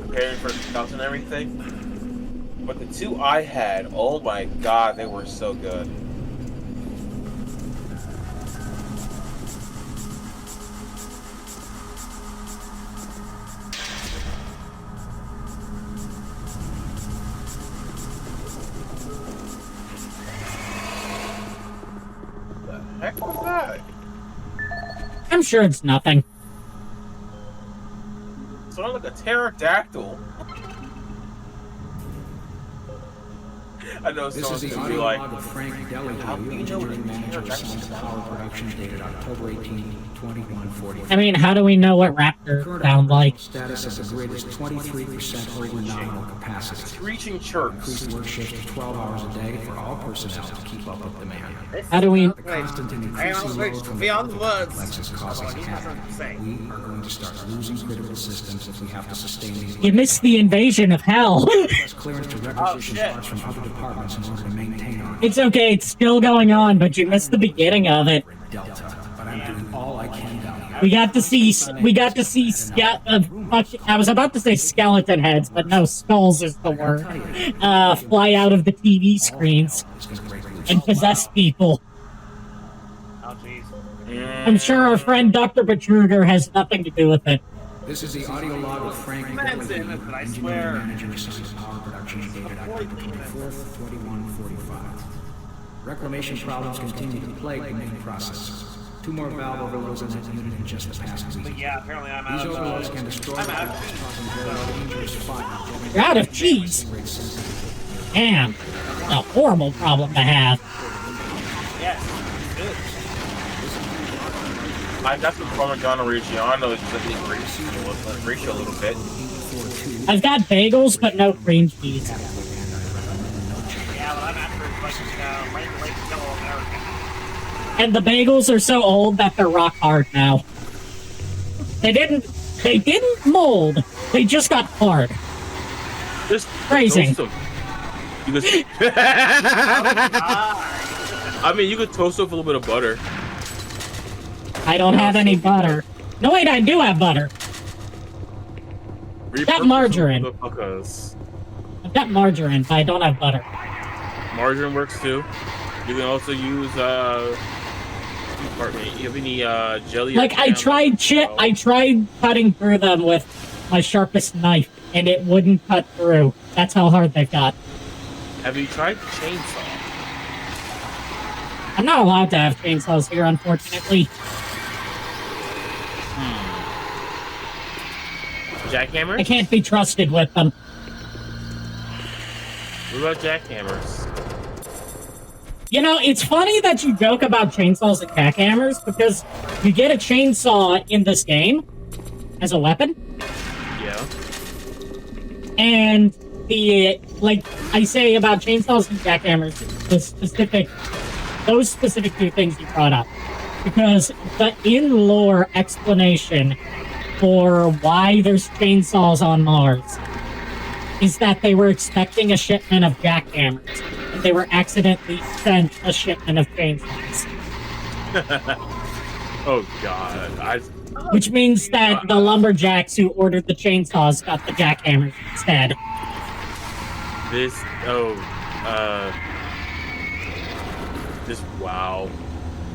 preparing for the house and everything. But the 2 I had, oh my god, they were so good. The heck was that? I'm sure it's nothing. Sounded like a pterodactyl. I know This is someone's the gonna be audio like, log of Frank Delahue, how do you know what a engineering manager of pterodactyl Science sounds Power like? Production, dated October 18, 2145. I mean, how do we know what raptors Current sound like? status of the grid is 23% over nominal capacity. It's reaching chirps. Increased work shift to 12 hours a day for all personnel to keep up with demand. How do we... The constant and increasing load from beyond the the words. complex is causing That's all havoc. I'm saying. We are going to start losing critical systems if we have to sustain these. You missed the invasion of hell. Request clearance to requisition shit. parts from other departments in order to maintain our It's okay, it's still going on, but you missed the beginning of it. Delta. But I'm doing all I can down here. We got to see I was about to say skeleton heads, but no, skulls is the word. Fly out of the TV screens It's going to break loose. and possess people. Oh, jeez. I'm sure our friend Dr. Betruger has nothing to do with it. This is the audio log of Frank That's it, Delahue, but I engineering swear. manager of Science Power Production, dated October 24th, 2145. Reclamation problems continue to plague the main process. 2 more valve overloads in that unit in just the past week. But yeah, apparently I'm out These of overloads can destroy I'm out of valves, causing very dangerous fire. You're out of cheese. Damn. A horrible problem to have. Yes, good. I got some Parmigiano Reggiano, just let me ratio a little bit. I've got bagels, but no cream cheese. Yeah, but I'm after like late yellow American. And the bagels are so old that they're rock hard now. They didn't mold. They just got hard. Just Phrasing. toast them. You could, I mean, you could toast them with a little bit of butter. I don't have any butter. No, wait, I do have butter. I've got margarine. I've got margarine, but I don't have butter. Margarine works too. You can also use pardon me. You have any jelly? Like I tried cutting through them with my sharpest knife, and it wouldn't cut through. That's how hard they got. Have you tried chainsaw? I'm not allowed to have chainsaws here, unfortunately. Jackhammers? I can't be trusted with them. What about jackhammers? You know, it's funny that you joke about chainsaws and jackhammers, because you get a chainsaw in this game as a weapon. Yeah. And like I say about chainsaws and jackhammers, those specific 2 things you brought up. Because the in-lore explanation for why there's chainsaws on Mars is that they were expecting a shipment of jackhammers, and they were accidentally sent a shipment of chainsaws. Oh god. Which means that the lumberjacks who ordered the chainsaws got the jackhammers instead. Wow.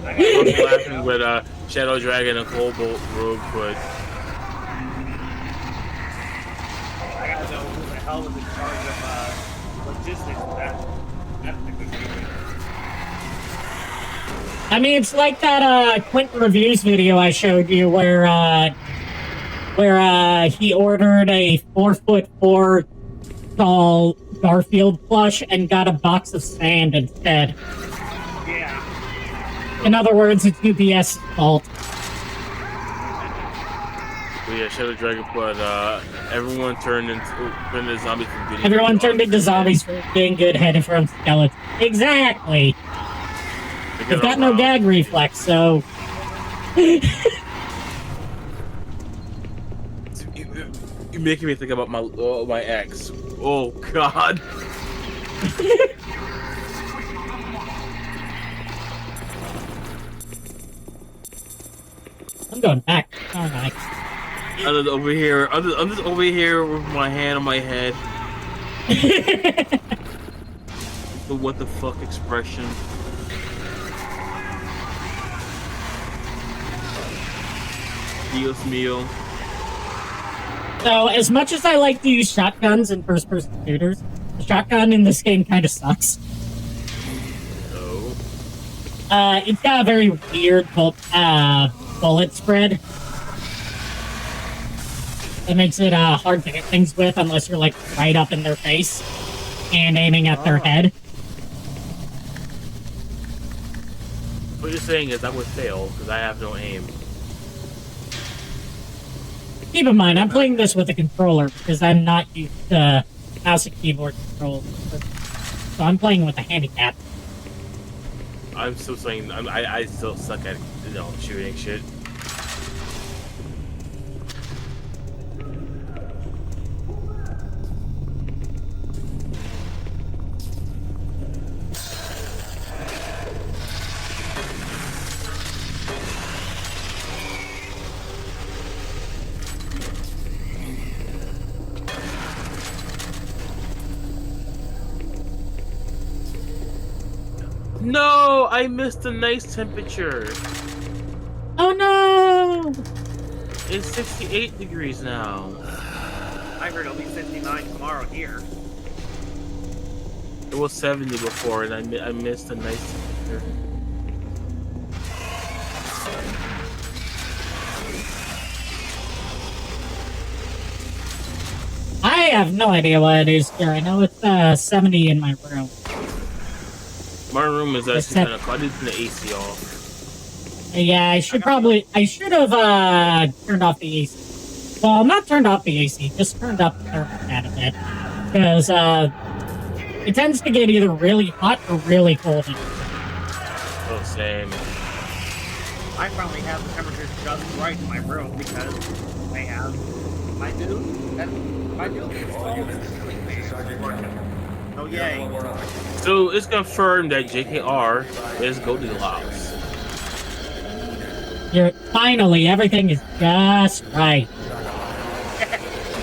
I was laughing with Shadow Dragon and Cobalt Rogue, but I gotta know who the hell was in charge of logistics of that particular thing. I mean, it's like that Quentin Reviews video I showed you where he ordered a 4'4" tall Garfield plush and got a box of sand instead. Yeah. In other words, it's UPS's fault. But yeah, Shadow Dragon, but everyone turned into zombies from getting. Everyone turned into zombies for being good-headed from skeletons. Exactly. They've got no gag reflex, so. You're making me think about my ex. Oh god. I'm going back. Alright. I'm just over here with my hand on my head. The what the fuck expression. Dios mío. So, as much as I like to use shotguns in first-person shooters, the shotgun in this game kind of sucks. Oh. It's got a very weird bullet spread. It makes it hard to hit things with unless you're like right up in their face and aiming at their head. What you're saying is I would fail because I have no aim. Keep in mind, I'm playing this with a controller because I'm not used to mouse and keyboard controls. So I'm playing with a handicap. I'm still saying I still suck at shooting shit. No, I missed a nice temperature. Oh no! It's 68 degrees now. I heard it'll be 59 tomorrow here. It was 70 before, and I missed a nice temperature. I have no idea what it is here. I know it's 70 in my room. My room is actually kind of cold. I did turn the AC off. Yeah, I should have turned off the AC. Well, not turned off the AC, just turned up the thermostat a bit. Because it tends to get either really hot or really cold. Oh, same. I probably have the temperature just right in my room because I have my dude, and my dude is oh yay. So it's confirmed that JKR is Goldilocks. Finally, everything is just right.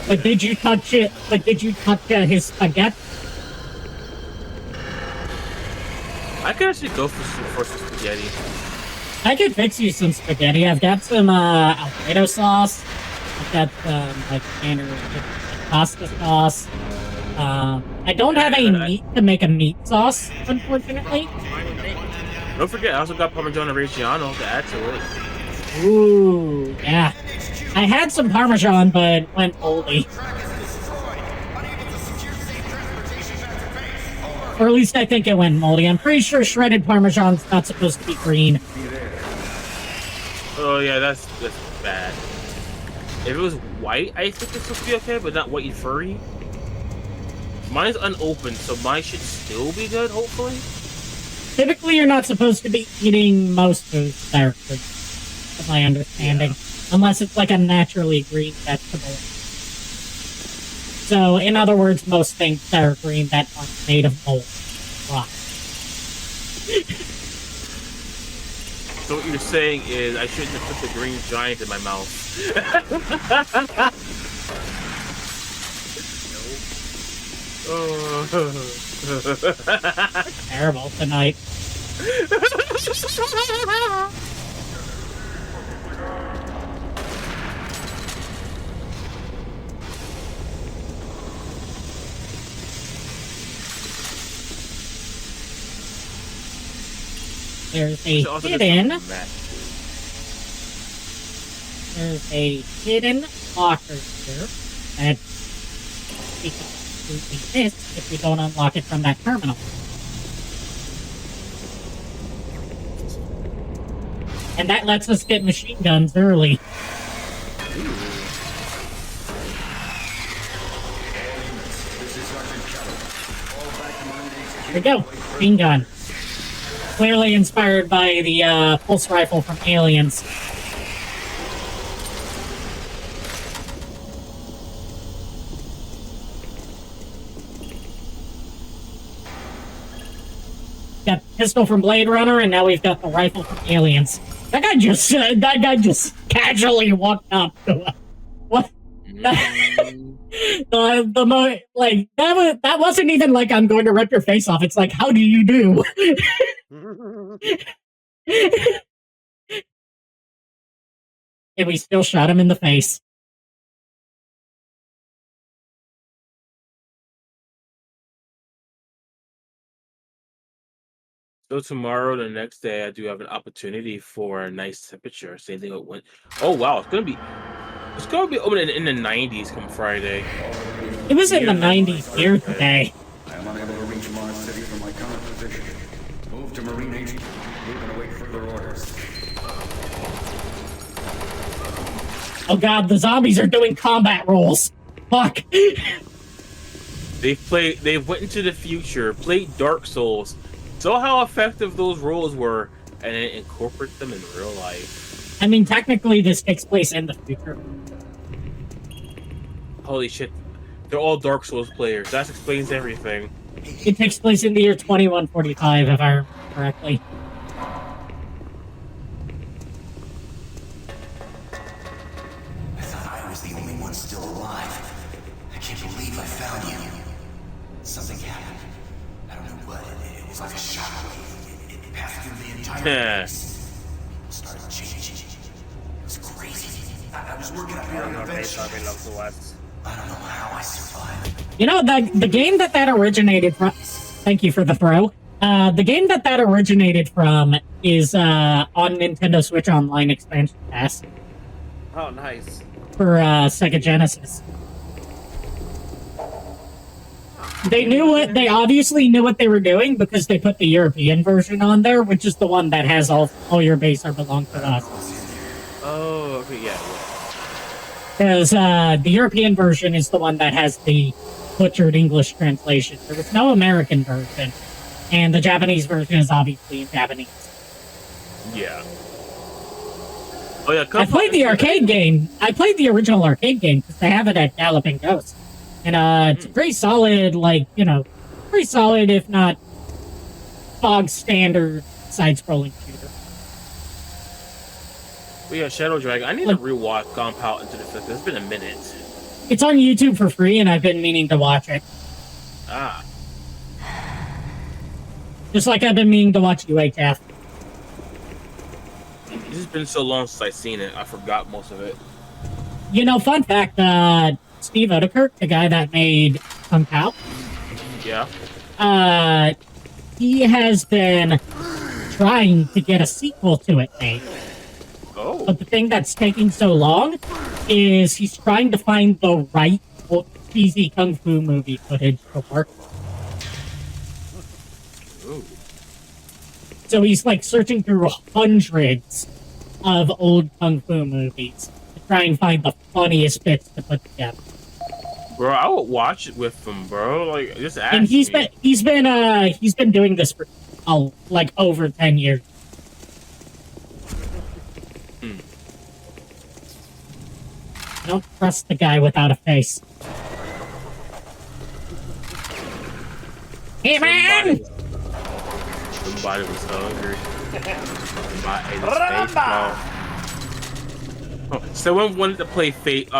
But did you touch it? But did you touch his spaghetti? I could actually go for some spaghetti. I could fix you some spaghetti. I've got some Alfredo sauce. I've got like standard pasta sauce. I don't have any meat to make a meat sauce, unfortunately. Don't forget, I also got Parmigiano Reggiano to add to it. Ooh, yeah. I had some Parmesan, but it went moldy. Or at least I think it went moldy. I'm pretty sure shredded Parmesan's not supposed to be green. Oh yeah, that's bad. If it was white, I think it's supposed to be okay, but not white and furry. Mine's unopened, so mine should still be good, hopefully. Typically, you're not supposed to be eating most foods that are green, from my understanding. Unless it's like a naturally green vegetable. So, in other words, most things that are green that aren't made of mold. Rock. So what you're saying is I shouldn't have put the green giant in my mouth. Terrible tonight. There's a hidden locker here that we can absolutely miss if we don't unlock it from that terminal. And that lets us get machine guns early. Here we go, machine gun. Clearly inspired by the pulse rifle from Aliens. Got the pistol from Blade Runner, and now we've got the rifle from Aliens. That guy just casually walked up to us. What? That wasn't even like I'm going to rip your face off. It's like, how do you do? And we still shot him in the face. So tomorrow, the next day, I do have an opportunity for a nice temperature. Same thing with wind. Oh wow, it's gonna be open in the 90s come Friday. It was in the 90s here today. I am unable to reach Mars City from my current position. Move to Marine HQ. We're gonna wait further orders. Oh god, the zombies are doing combat rolls. Fuck. They went into the future, played Dark Souls, saw how effective those rolls were, and then incorporate them in real life. I mean, technically, this takes place in the future. Holy shit. They're all Dark Souls players. That explains everything. It takes place in the year 2145, if I remember correctly. I thought I was the only one still alive. I can't believe I found you. Something happened. I don't know what. It was like a shockwave. It passed through the entire place. Started changing. It was crazy. I was working up here on the bench. I don't know how I survived. You know, the game that originated from... Thank you for the throw. The game that originated from is on Nintendo Switch Online Expansion Pass. Oh, nice. For Sega Genesis. They obviously knew what they were doing because they put the European version on there, which is the one that has all your base are belong to us. Oh, okay, yeah. Because the European version is the one that has the butchered English translation. There was no American version, and the Japanese version is obviously in Japanese. Yeah. Oh yeah, I played the arcade game. I played the original arcade game because they have it at Galloping Ghost. And it's pretty solid, like, pretty solid, if not bog standard side-scrolling shooter. But yeah, Shadow Dragon. I need to rewatch Gunpowder into the Fifth. It's been a minute. It's on YouTube for free, and I've been meaning to watch it. Ah. Just like I've been meaning to watch UHF. This has been so long since I've seen it, I forgot most of it. Fun fact, Steve Odekirk, the guy that made Kung Pao, he has been trying to get a sequel to it made. Oh. But the thing that's taking so long is he's trying to find the right cheesy kung fu movie footage to work. Ooh. So he's like searching through hundreds of old kung fu movies to try and find the funniest bits to put together. Bro, I would watch it with him, bro. Like, just ask And he's me. been doing this for like over 10 years. I don't trust the guy without a face. Hey, man! Somebody was hungry. Somebody ate his face off. Oh, someone wanted to play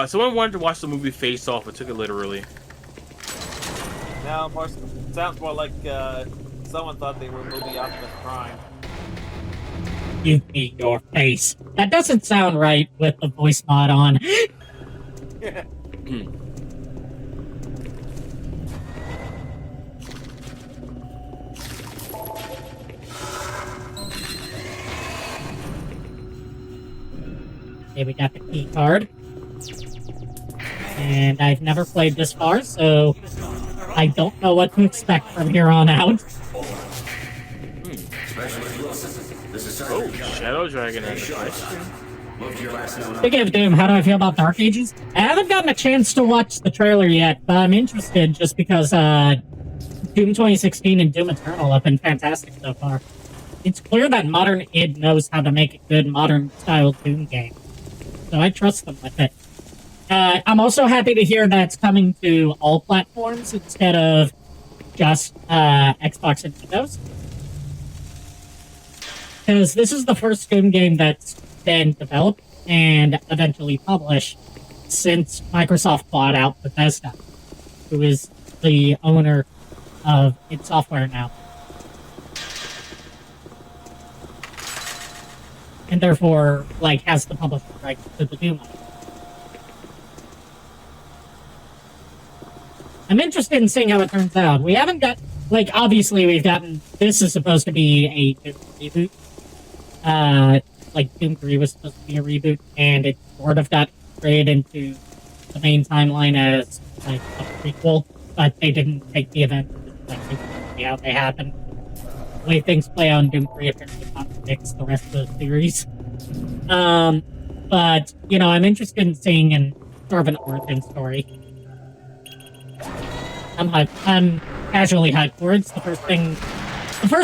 someone wanted to watch the movie Face Off, but took it literally. Now, sounds more like someone thought they were a movie Optimus Prime. Give me your face. That doesn't sound right with the voice mod on. Okay, we got the key card. And I've never played this far, so I don't know what to expect from here on out. Oh, Shadow Dragon has a question. Speaking of Doom, how do I feel about Dark Ages? I haven't gotten a chance to watch the trailer yet, but I'm interested just because Doom 2016 and Doom Eternal have been fantastic so far. It's clear that modern id knows how to make a good modern-style Doom game, so I trust them with it. I'm also happy to hear that it's coming to all platforms instead of just Xbox and Windows. Because this is the first Doom game that's been developed and eventually published since Microsoft bought out Bethesda, who is the owner of id Software now. And therefore, like, has the publishing rights to the Doom. I'm interested in seeing how it turns out. We haven't got, like, obviously we've gotten, this is supposed to be a Doom reboot. Like, Doom 3 was supposed to be a reboot, and it sort of got created into the main timeline as, like, a prequel, but they didn't take the event, like, see how they happened. The way things play on Doom 3 apparently contradicts the rest of the series. But, I'm interested in seeing sort of an origin story. I'm casually hyped for it. It's the first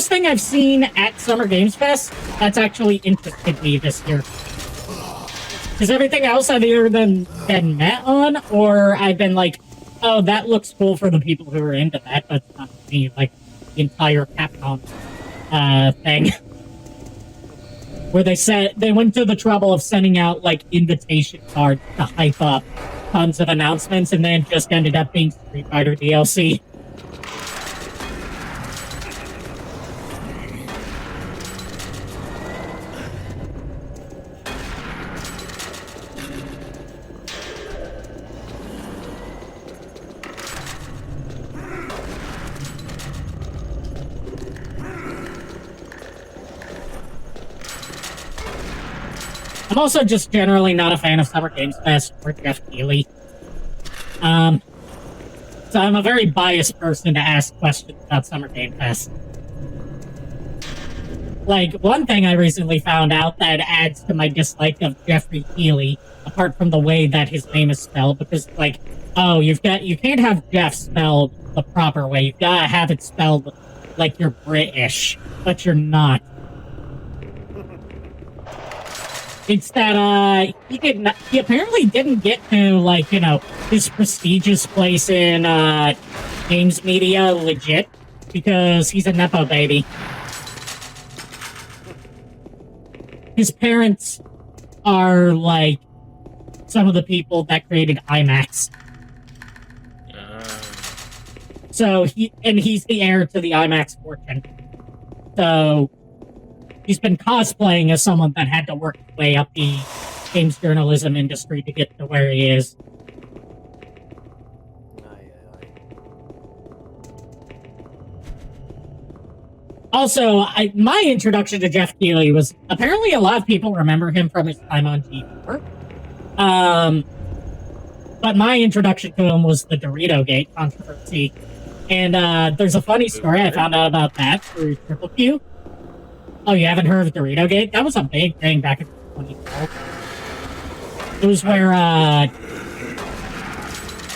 thing I've seen at Summer Games Fest that's actually interested me this year. Because everything else I've either been met on, or I've been like, oh, that looks cool for the people who are into that, but not me, like, the entire Capcom thing. Where they went to the trouble of sending out, like, invitation cards to hype up tons of announcements, and then just ended up being Street Fighter DLC. I'm also just generally not a fan of Summer Games Fest or Jeff Keighley. So I'm a very biased person to ask questions about Summer Game Fest. Like, one thing I recently found out that adds to my dislike of Jeffrey Keighley, apart from the way that his name is spelled, because, like, oh, you can't have Jeff spelled the proper way. You've gotta have it spelled like you're British, but you're not. It's that, he apparently didn't get to, like, you know, his prestigious place in, games media legit, because he's a Nepo baby. His parents are, like, some of the people that created IMAX. So, he's the heir to the IMAX fortune. So, he's been cosplaying as someone that had to work his way up the games journalism industry to get to where he is. Also, my introduction to Jeff Keighley was, apparently a lot of people remember him from his time on G4. But my introduction to him was the Dorito Gate controversy. And there's a funny story I found out about that through Triple Q. Oh, you haven't heard of Dorito Gate? That was a big thing back in 2012. It was where,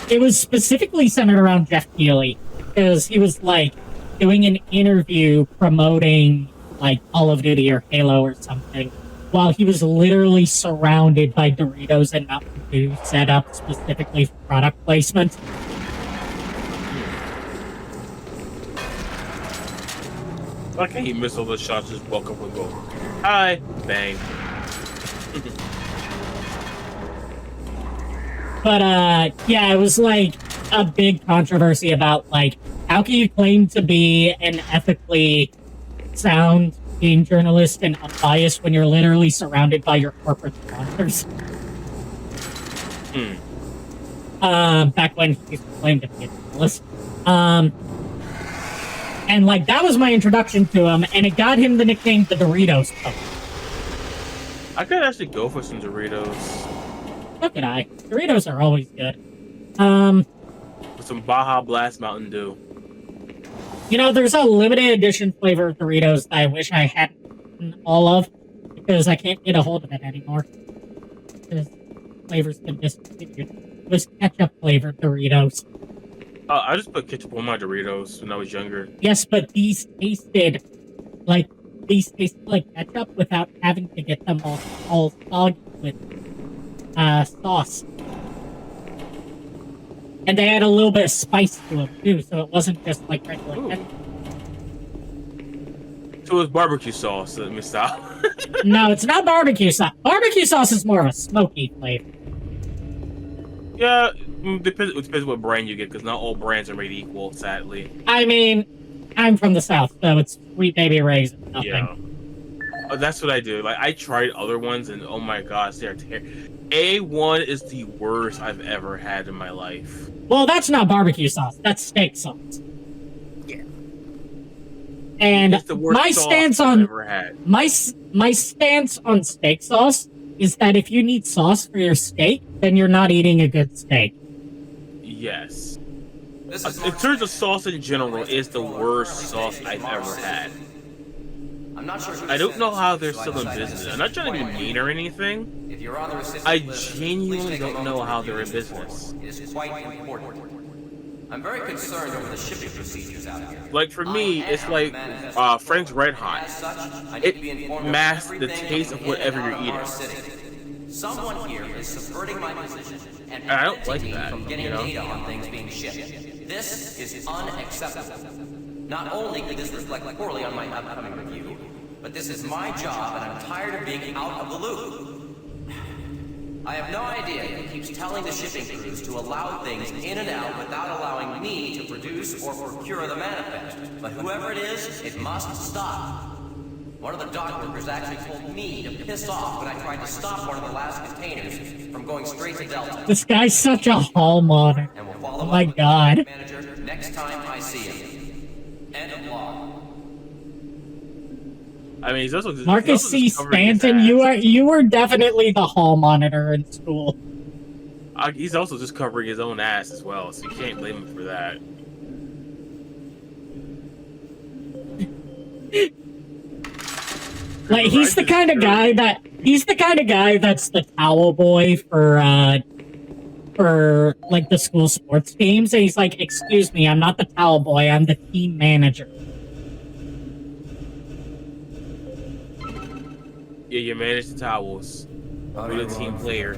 it was specifically centered around Jeff Keighley, because he was, like, doing an interview promoting, like, Call of Duty or Halo or something, while he was literally surrounded by Doritos and Mountain Dew set up specifically for product placement. Why can't he miss all the shots? Just walk up and go, hi, bang. But, yeah, it was, like, a big controversy about, like, how can you claim to be an ethically sound game journalist and unbiased when you're literally surrounded by your corporate sponsors? Back when he claimed to be a journalist. And, like, that was my introduction to him, and it got him the nickname the Doritos Pope. I could actually go for some Doritos. So could I. Doritos are always good. With some Baja Blast Mountain Dew. You know, there's a limited edition flavor of Doritos that I wish I hadn't eaten all of, because I can't get a hold of it anymore. Because flavor's been discontinued. It was ketchup-flavored Doritos. I just put ketchup on my Doritos when I was younger. Yes, but these tasted like ketchup without having to get them all soggy with sauce. And they had a little bit of spice to them, too, so it wasn't just like regular ketchup. So it was barbecue sauce, let me stop. No, it's not barbecue sauce. Barbecue sauce is more of a smoky flavor. Yeah, it depends what brand you get, because not all brands are made equal, sadly. I mean, I'm from the South, so it's Sweet Baby Ray's and nothing. Yeah. That's what I do. Like, I tried other ones, and oh my gosh, they're terrible. A1 is the worst I've ever had in my life. Well, that's not barbecue sauce. That's steak sauce. Yeah. And it's the worst my sauce stance I've on ever had. my stance on steak sauce is that if you need sauce for your steak, then you're not eating a good steak. Yes. In terms of sauce in general, it's the worst sauce I've ever had. I don't know how they're still in business. I'm not trying to be mean or anything. I genuinely don't know how they're in business. It is quite important. I'm very concerned over the shipping procedures out here. Like, for me, it's like Frank's Red Hot. It masks the taste of whatever you're eating. Someone here is subverting my position and I don't like that, from getting you know? data on things being shipped. This is unacceptable. Not only could this reflect poorly on my upcoming review, but this is my job and I'm tired of being out of the loop. I have no idea who keeps telling the shipping crews to allow things in and out without allowing me to produce or procure the manifest. But whoever it is, it must stop. One of the dock workers actually told me to piss off when I tried to stop one of the last containers from going straight to Delta. This guy's such a hall monitor. And we'll follow Oh my god. manager next time I see him. End of log. I mean, he's also Marcus he's also C. just covering his Stanton, ass. you were definitely the hall monitor in school. He's also just covering his own ass as well, so you can't blame him for that. Like he's the kind of guy that's the towel boy for like the school sports teams, and he's like, "Excuse me, I'm not the towel boy. I'm the team manager." Yeah, you manage the towels. You're a team player.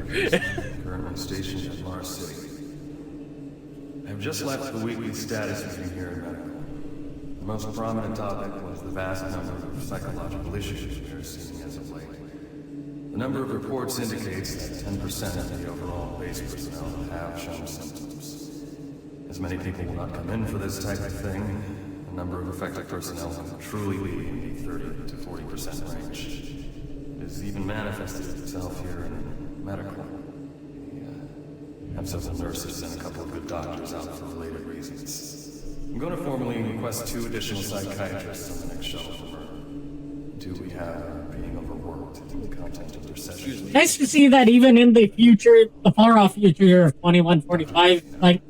Currently stationed at Mars City. I've just left the weekly status meeting here in medical. The most prominent topic was the vast number of psychological issues we are seeing as of late. The number of reports indicates that 10% of the overall base personnel have shown symptoms. As many people will not come in for this type of thing, the number of affected personnel can truly be in the 30 to 40% range. It has even manifested itself here in medical. We have several nurses and a couple of good doctors out for related reasons. I'm going to formally request 2 additional psychiatrists on the next shuttle from Earth. 2 we have are being overworked in the content of their sessions. Nice to see that even in the future, the far-off future of 2145, like,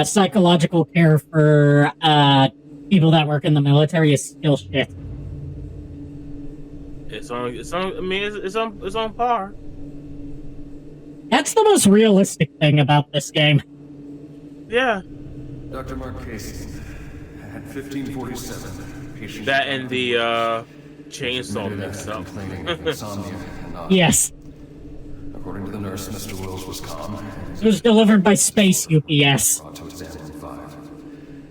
psychological care for, people that work in the military is still shit. It's on par. That's the most realistic thing about this game. Yeah. Dr. Mark Casey at 1547. Patient That and the chainsaw mixed up. Yes. According to the nurse, Mr. Wills was calm. It was delivered by Space UPS. Brought to examine 5.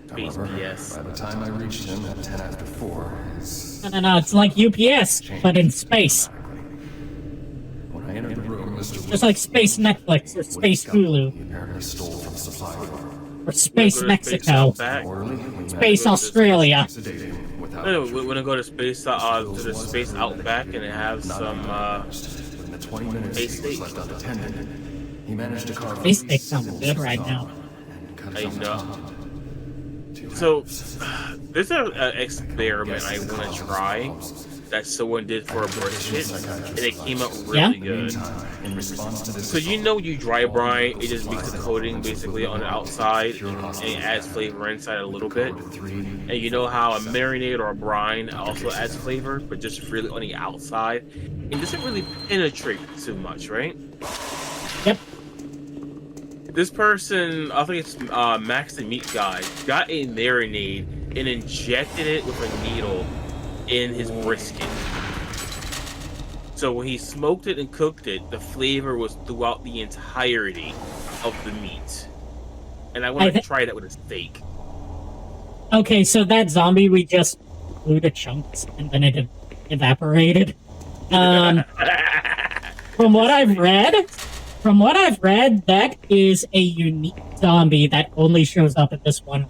Space However, BS. by the time I reached him at 10 after 4, his... No, it's like UPS, but in space. When I entered the room, Mr. Wills... Just like Space Netflix or Space Hulu. He apparently stole from the supply car. Or Space Mexico. Space Australia. No, we're gonna go to space to the space Outback and have some space steak. He managed to carve Space steak sounds good right now. I know. So there's an experiment I want to try that someone did for a brisket, and it came out really good. So you dry brine, it just makes a coating basically on the outside, and it adds flavor inside a little bit. And you know how a marinade or a brine also adds flavor, but just really on the outside, and doesn't really penetrate too much, right? Yep. This person, I think it's Maxine Meat Guy, got a marinade and injected it with a needle in his brisket. So when he smoked it and cooked it, the flavor was throughout the entirety of the meat. And I want to try that with a steak. Okay, so that zombie we just blew to chunks and then it evaporated. From what I've read, that is a unique zombie that only shows up at this one.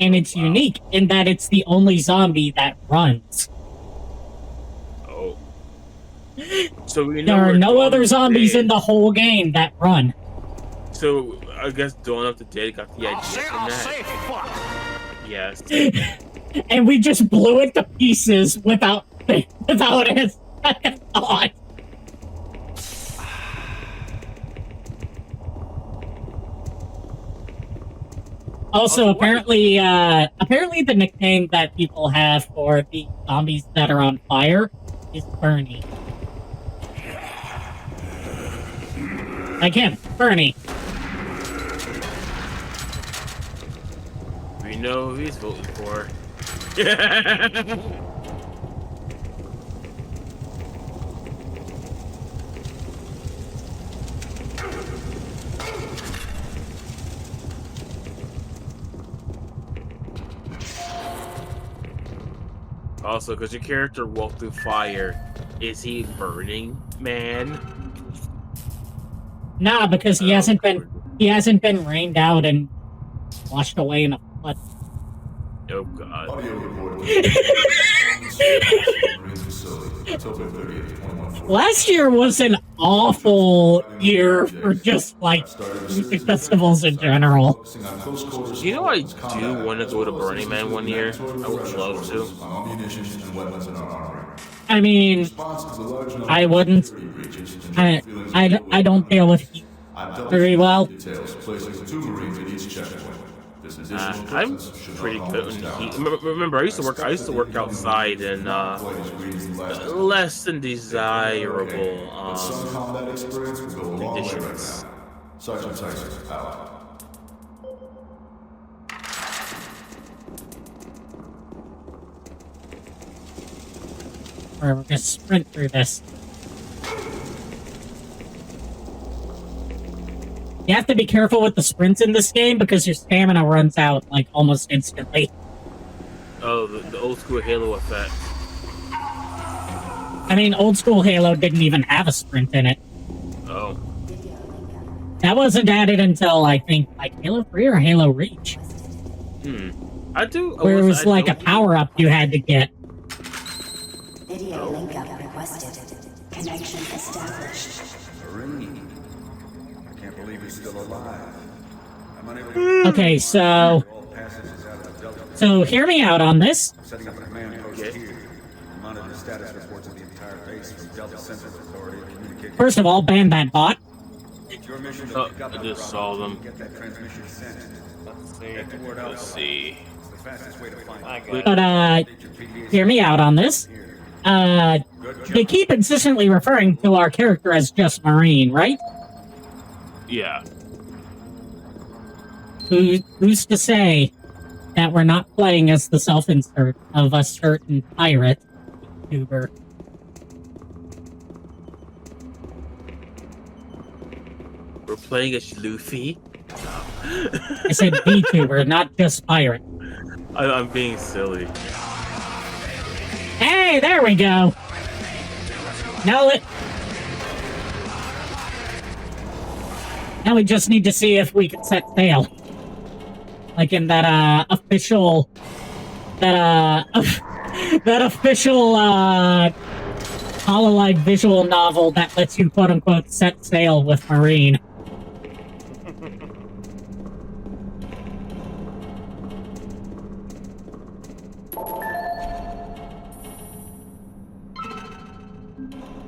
And it's unique in that it's the only zombie that runs. Oh. So we know there are no other zombies in the whole game that run. So I guess Dawn of the Dead got the idea from that. Yes. And we just blew it to pieces without a second thought. Also, apparently the nickname that people have for the zombies that are on fire is Bernie. Like him, Bernie. We know who he's voting for. Also, because your character walked through fire, is he Burning Man? Nah, because he hasn't been rained out and washed away in a flood. Oh god. Last year was an awful year for just like music festivals in general. You know, I do want to go to Burning Man one year. I would love to. I mean, I wouldn't. I don't deal with heat very well. I'm pretty good with heat. Remember, I used to work outside in less than desirable conditions. Sergeant Tyson, out. We're gonna sprint through this. You have to be careful with the sprints in this game because your stamina runs out like almost instantly. Oh, the old school Halo effect. I mean, old school Halo didn't even have a sprint in it. Oh. That wasn't added until I think like Halo 3 or Halo Reach. I do. Where it was like a power up you had to get. Video link up requested. Connection established. Marine. I can't believe he's still alive. I'm unable to... Okay, so hear me out on this. Setting up a command post here. Monitor status reports of the entire base from Delta Central Authority and communicate... First of all, ban that bot. Your mission I just saw them. Get that transmission sent. Let's see. It's the fastest way to find But, hear me out on this. They keep insistently referring to our character as just Marine, right? Yeah. Who's to say that we're not playing as the self-insert of a certain pirate VTuber? We're playing as Luffy. I said VTuber, not just pirate. I'm being silly. Hey, there we go. Now we just need to see if we can set sail. Like in that official that official Hololive visual novel that lets you quote unquote set sail with Marine.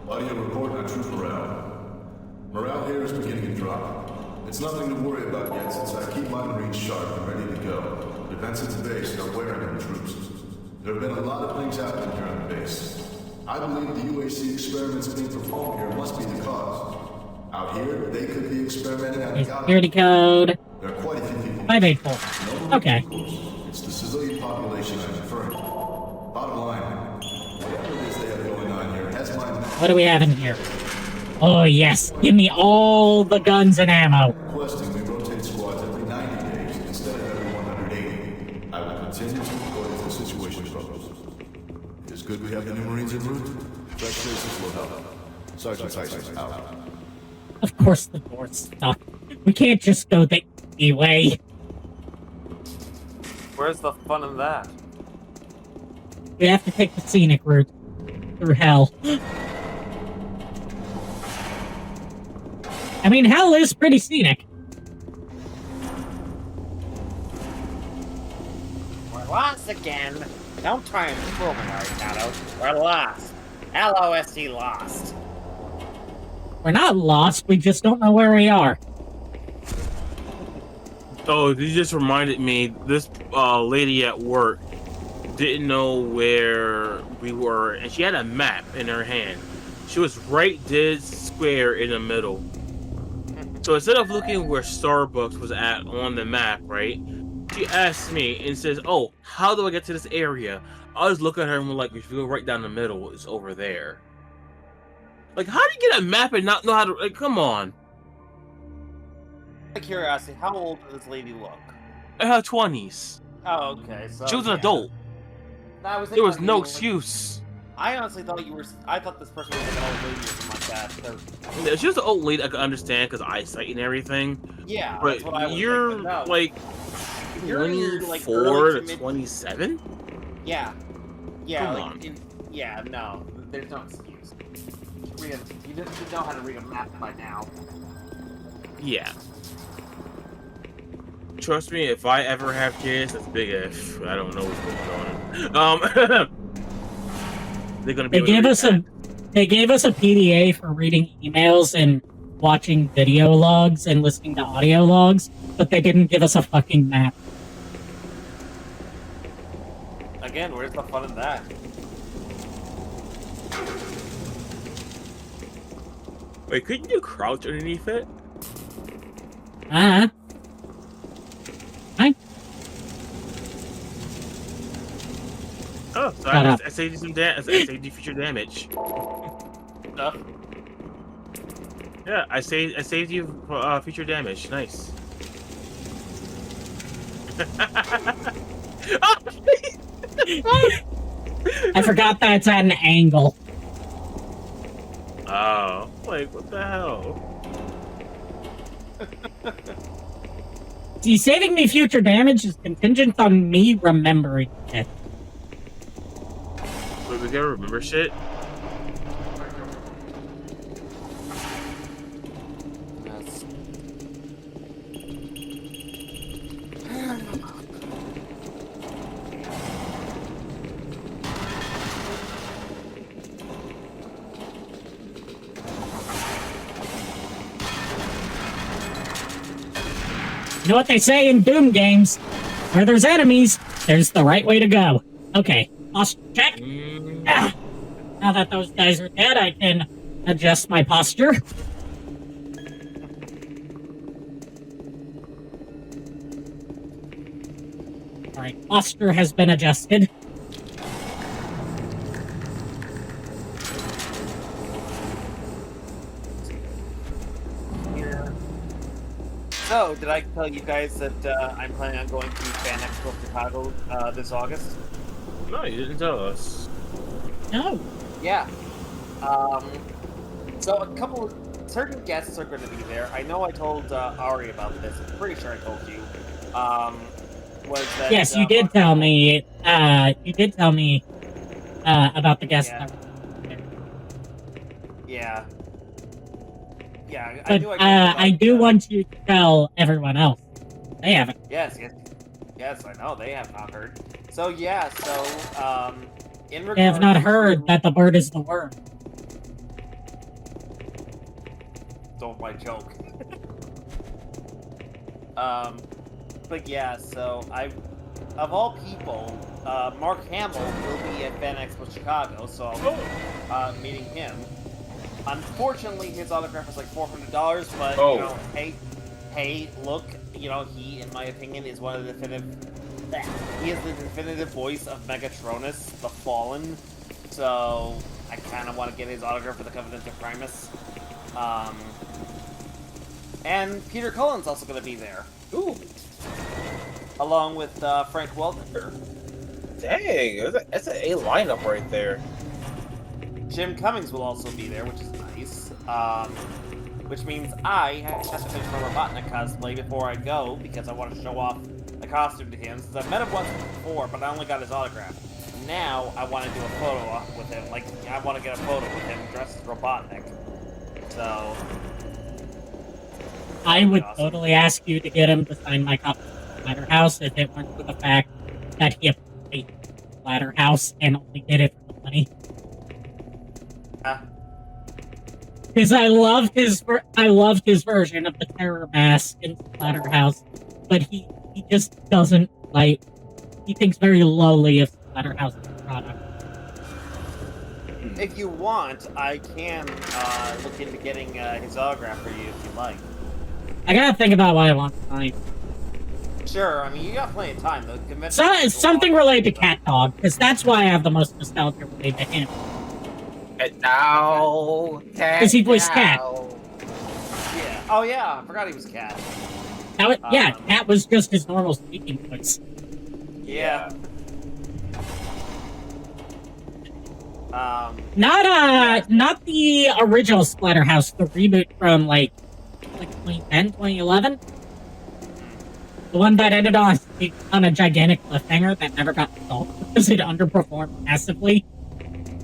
Audio report on troop morale. Morale here is beginning to drop. It's nothing to worry about yet since I keep my Marines sharp and ready to go. Events at the base don't wear any troops. There have been a lot of things happening here on the base. I believe the UAC experiments being performed here must be the cause. Out here, they could be experimenting on Security code. There are quite a few people. 584. Okay. It's the civilian population I'm referring to. Bottom line, whatever it is they have going on here has my... What do we have in here? Oh yes, give me all the guns and ammo. Requesting we rotate squads every 90 days instead of every 180. I will continue to according to the situation proposed. It's good we have the new Marines en route. Fresh faces will help. Sergeant Tyson, out. Of course the door's stuck. We can't just go the easy way. Where's the fun in that? We have to take the scenic route. Through hell. I mean, hell is pretty scenic. We're lost again. Don't try and fool me, Arikado. We're lost. LOSD lost. We're not lost, we just don't know where we are. Oh, you just reminded me, this lady at work didn't know where we were, and she had a map in her hand. She was right dead square in the middle. So instead of looking where Starbucks was at on the map, right, she asked me and says, oh, how do I get to this area? I was looking at her and was like, if you go right down the middle, it's over there. Like, how do you get a map and not know how to, like, come on. Out of curiosity, how old does this lady look? In her 20s. Oh, okay. So, She was an adult. There was no excuse. I honestly thought I thought this person was like an old lady or something like that. Yeah, she was an old lady I could understand because eyesight and everything. Yeah, but that's what I was you're thinking, no. like You're in your, like, 24 early to mid- 27? Yeah. Yeah, Come like, on. yeah, no. There's no excuse. You didn't know how to read a map by now. Yeah. Trust me, if I ever have kids, that's big if. I don't know what's going on. they're gonna be. They gave us a PDA for reading emails and watching video logs and listening to audio logs, but they didn't give us a fucking map. Again, where's the fun in that? Wait, couldn't you crouch underneath it? Hi. Oh, so I saved you some I saved you future damage. Yeah, I saved you future damage. Nice. I forgot that's at an angle. Oh, like what the hell? See, saving me future damage is contingent on me remembering it. Wait, we gotta remember shit? Yes. You know what they say in Doom games? Where there's enemies, there's the right way to go. Okay, posture check. Ah, now that those guys are dead, I can adjust my posture. Alright, posture has been adjusted. So, did I tell you guys that I'm planning on going to Fan Expo Chicago this August? No, you didn't tell us. No. Yeah. So a couple of certain guests are going to be there. I know I told Ari about this. I'm pretty sure I told you. Was that? Yes, you did tell me. You did tell me about the guests. Yeah. Yeah. Yeah, But I knew I do want you to tell everyone else. They haven't. Yes, I know they have not heard. So yeah, in regards They have not heard that the bird is the worm. Don't my joke. But yeah, so of all people, Mark Hamill will be at Fan Expo Chicago, so I'll be meeting him. Unfortunately, his autograph is like $400, but you know, hey, look, you know, he, in my opinion, is one of the he is the definitive voice of Megatronus, the Fallen. So I kind of want to get his autograph for the Covenant of Primus. And Peter Cullen's also going to be there. Ooh. Along with Frank Welker. Dang, that's an A lineup right there. Jim Cummings will also be there, which is nice. Which means I have to finish my Robotnik cosplay before I go, because I want to show off the costume to him, since I've met him once before, but I only got his autograph. Now, I want to do a photo op with him, like, I want to get a photo with him dressed as Robotnik. So... I would totally ask you to get him to sign my copy of Splatterhouse if it weren't for the fact that he played Splatterhouse and only did it for the money. Because I loved his version of the Terror Mask in Splatterhouse, but he just doesn't like. He thinks very lowly of Splatterhouse's product. If you want, I can look into getting his autograph for you if you like. I gotta think about why I want to sign. Sure, I mean, you got plenty of time. The convention. So it's something related to Cat Dog, because that's why I have the most nostalgia related to him. No, because he voiced Cat. Yeah. Oh yeah, I forgot he was Cat. Yeah, Cat was just his normal speaking voice. Yeah. Not the original Splatterhouse, the reboot from like 2010, 2011. The one that ended on a gigantic cliffhanger that never got resolved because it underperformed massively.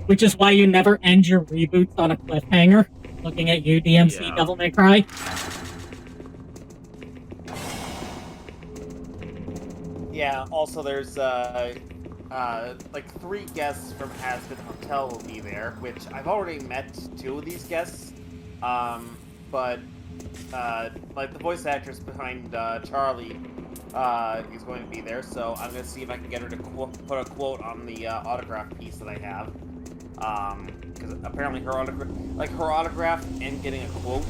Which is why you never end your reboots on a cliffhanger. Looking at you, DMC Devil May Cry. Yeah, also there's like 3 guests from Aspen Hotel will be there, which I've already met 2 of these guests. But like the voice actress behind Charlie is going to be there, so I'm gonna see if I can get her to put a quote on the autograph piece that I have. Because apparently her autograph and getting a quote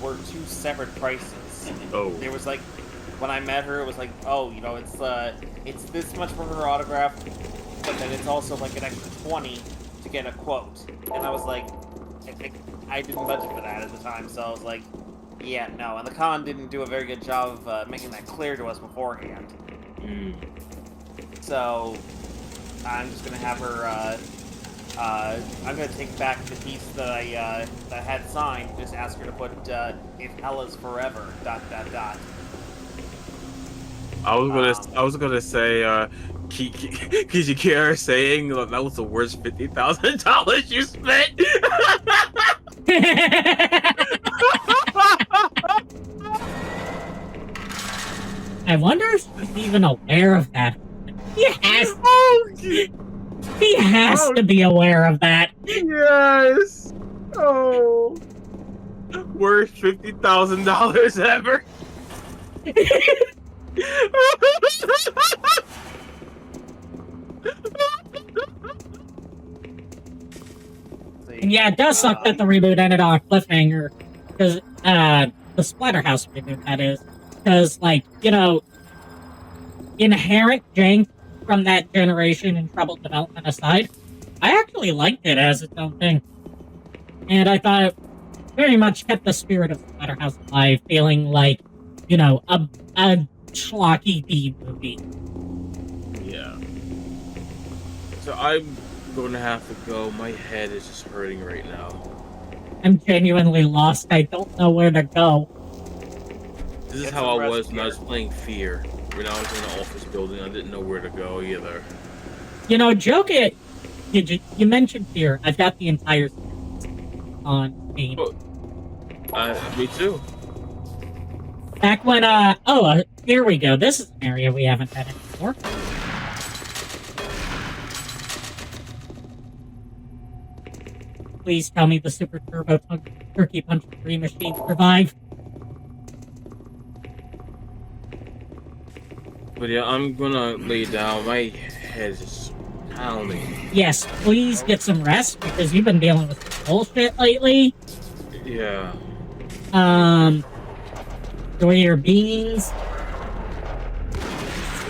were 2 separate prices. Oh. There was like, when I met her, it was like, oh, you know, it's this much for her autograph, but then it's also like an extra 20 to get a quote. And I was like, I didn't budget for that at the time, so I was like, yeah, no. And the con didn't do a very good job of making that clear to us beforehand. So I'm just gonna have her. I'm gonna take back the piece that I had signed. Just ask her to put "If Ella's forever." ... I was gonna say, Kizikira saying that was the worst $50,000 you spent. I wonder if he's even aware of that. He has to be aware of that. Yes. Oh. Worst $50,000 ever. And yeah, it does suck that the reboot ended on a cliffhanger. Because, the Splatterhouse reboot, that is. Because, like, you know, inherent jank from that generation and troubled development aside, I actually liked it as its own thing. And I thought it very much kept the spirit of Splatterhouse alive, feeling like, you know, a schlocky B movie. Yeah. So I'm going to have to go. My head is just hurting right now. I'm genuinely lost. I don't know where to go. This is how I was when I was playing Fear. When I was in the office building, I didn't know where to go either. You know, joke it. You mentioned Fear. I've got the entire series on Steam. Me too. Back when, here we go. This is an area we haven't had before. Please tell me the Super Turbo Turkey Punch 3 machine survived. But yeah, I'm gonna lay down. My head is pounding. Yes, please get some rest, because you've been dealing with some bullshit lately. Yeah. Enjoy your beans.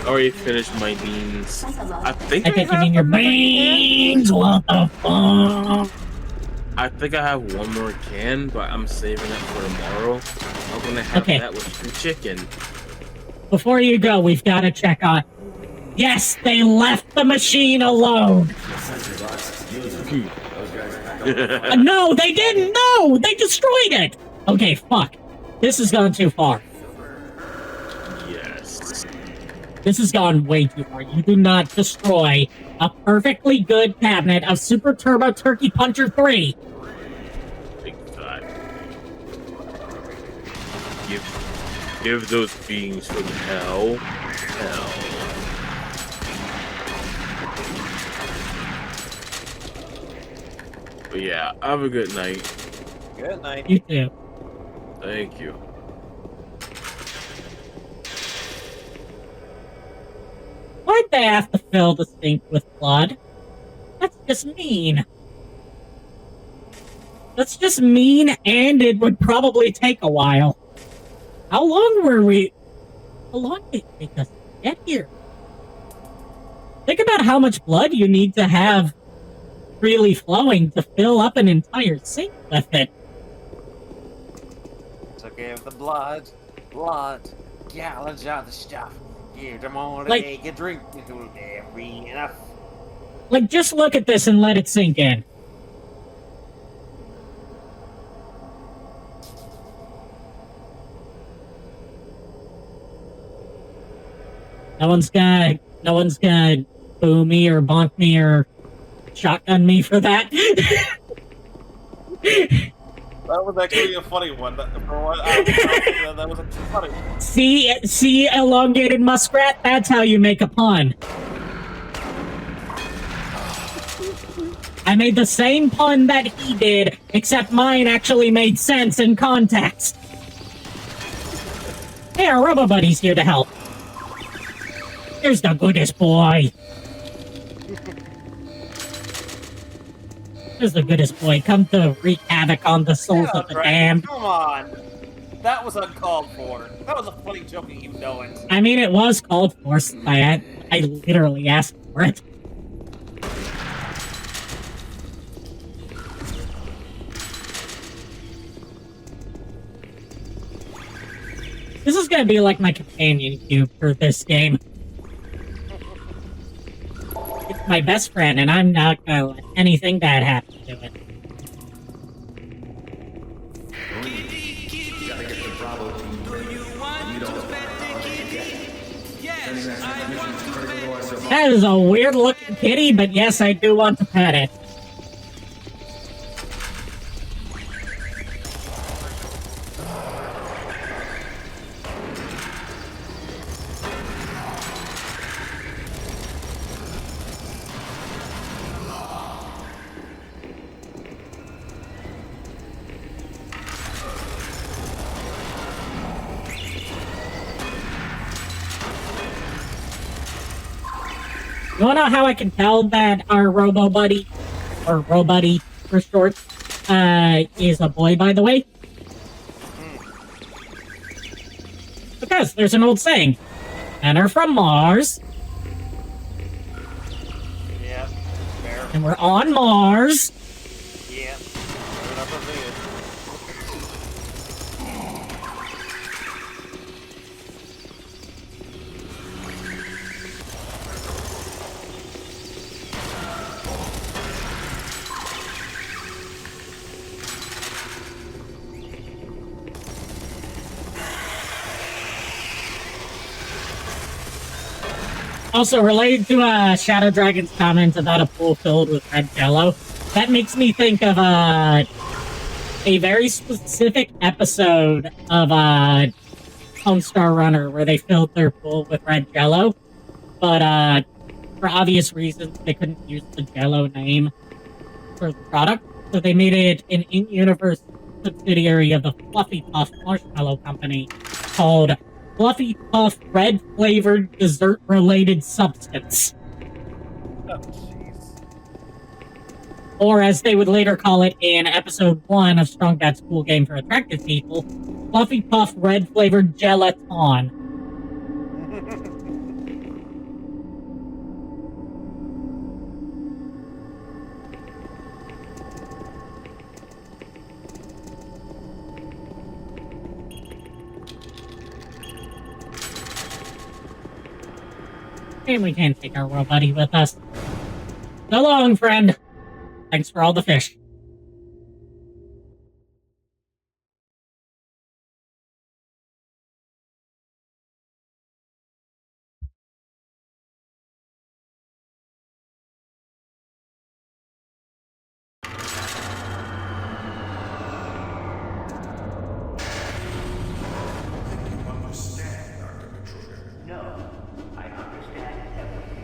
Already finished my beans. I think you mean your beans. What the fuck? I think I have one more can, but I'm saving it for tomorrow. I'm gonna have that with some chicken. Before you go, we've got to check on... Yes, they left the machine alone! No, they didn't! No! They destroyed it! Okay, fuck. This has gone too far. Yes. This has gone way too far. You do not destroy a perfectly good cabinet of Super Turbo Turkey Puncher 3. Big time. Give those beings from hell. But yeah, have a good night. Good night. You too. Thank you. Why'd they have to fill the sink with blood? That's just mean. That's just mean, and it would probably take a while. How long did it take us to get here? Think about how much blood you need to have freely flowing to fill up an entire sink with it. So give the blood, gallons of the stuff. Give them all to Like- take a drink until they're free enough. Like, just look at this and let it sink in. No one's gonna boo me or bonk me or shotgun me for that. That was actually a funny one. That was a funny one. See, elongated muskrat? That's how you make a pun. I made the same pun that he did, except mine actually made sense in context. Hey, our Robo Buddy's here to help. Here's the goodest boy. Here's the goodest boy. Come to wreak havoc on the souls of the damned. Come on. That was uncalled for. That was a funny joke, and you know it. I mean, it was called for. I literally asked for it. This is gonna be like my companion cube for this game. It's my best friend, and I'm not gonna let anything bad happen to it. That is a weird looking kitty, but yes, I do want to pet it. You wanna know how I can tell that our Robo Buddy, or Robuddy for short, is a boy, by the way? Because there's an old saying, men are from Mars. Yeah, fair. And we're on Mars. Yeah, fair enough of it. Also, related to Shadow Dragon's comment about a pool filled with red jello, that makes me think of a very specific episode of Homestar Runner where they filled their pool with red jello, but for obvious reasons they couldn't use the jello name for the product, so they made it an in-universe subsidiary of the Fluffy Puff Marshmallow Company called Fluffy Puff Red-Flavored Dessert-Related Substance. Oh, jeez. Or as they would later call it in episode 1 of Strong Dad's Cool Game for Attractive People, Fluffy Puff Red-Flavored Gelaton. And we can't take our World Buddy with us. So long, friend. Thanks for all the fish.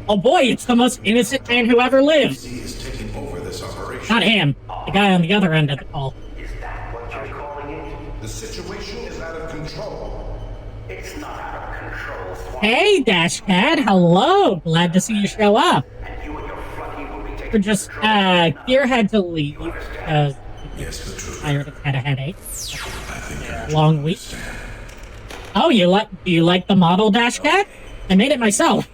Oh boy, it's the most innocent man who ever lived. He is taking over this operation. Not him. The guy on the other end of the call. Is that what you're calling it? The situation is out of control. It's not out of control, Swan. Hey, Dash Cat. Hello. Glad to see you show up. And you and your Fluffy will be taking We're just, Gear had to leave because Yes, the truth. I had a headache. I think I Long week. Oh, do you like the model, Dash Cat? I made it myself.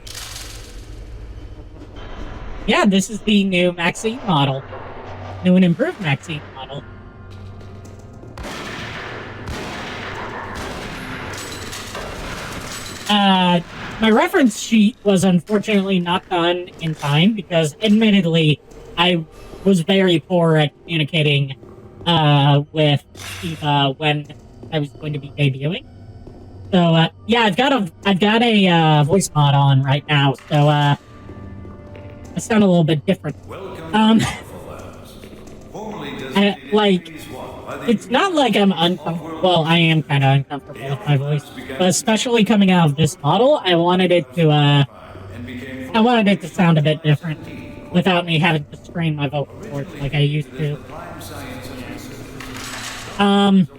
Yeah, this is the new Maxine model. New and improved Maxine model. My reference sheet was unfortunately not done in time because, admittedly, I was very poor at communicating with Eva when I was going to be debuting. So, yeah, I've got a voice mod on right now, so, I sound a little bit different. It's not like I'm uncomfortable. Well, I am kind of uncomfortable with my voice, but especially coming out of this model, I wanted it to sound a bit different. without me having to strain my vocal cords like I used to.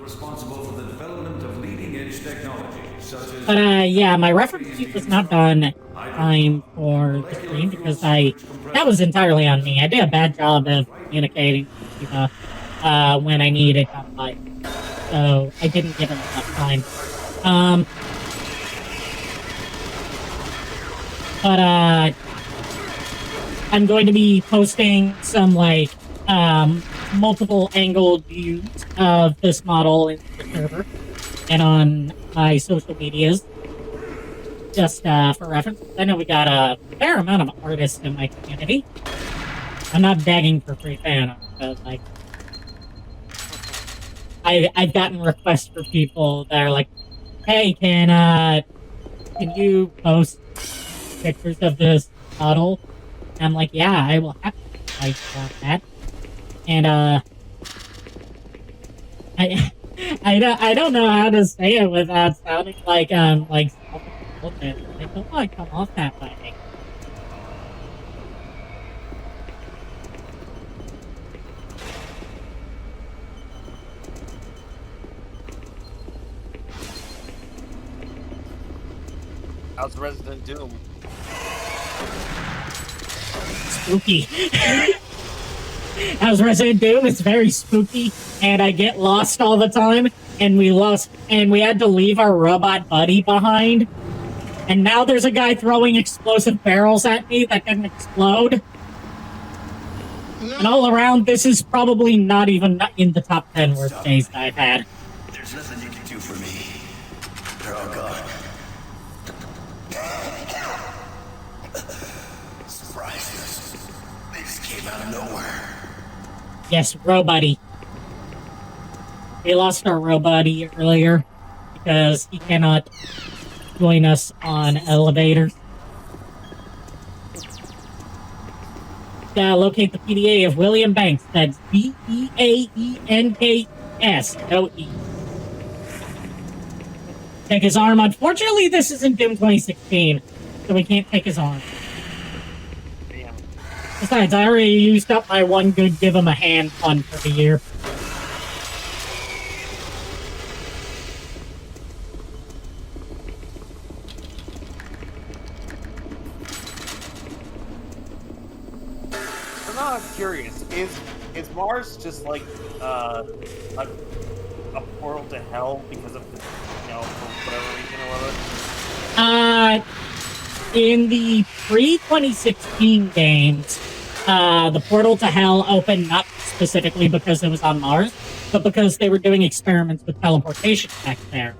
Responsible for the development of leading-edge technology, such as... But yeah, my reference sheet was not done time for the stream because that was entirely on me. I did a bad job of communicating when I needed to fight. So I didn't give him enough time. But I'm going to be posting some like multiple angled views of this model in the server and on my social medias, just for reference. I know we got a fair amount of artists in my community. I'm not begging for free fan art, but like I've gotten requests for people that are like, "Hey, can you post pictures of this model?" And I'm like, "Yeah, I will have to like that." And I don't know how to say it without sounding like self-indulgent. I don't want to come off that way. How's Resident Doom? Spooky. How's Resident Doom? It's very spooky, and I get lost all the time. And we had to leave our robot buddy behind. And now there's a guy throwing explosive barrels at me that didn't explode. No. And all around, this is probably not even in the top 10 worst days that I've had. There's nothing you can do for me. They're all gone. Surprises. They just came out of nowhere. Yes, Robuddy. We lost our Robuddy earlier because he cannot join us on elevators. Locate the PDA of William Banks. That's Beaenks. No E. Take his arm. Unfortunately, this isn't Doom 2016, so we can't take his arm. Damn. Besides, I already used up my one good give him a hand fund for the year. So now I'm curious, is Mars just like a portal to hell because of, for whatever reason or whatever? In the pre-2016 games, the portal to hell opened not specifically because it was on Mars, but because they were doing experiments with teleportation back there.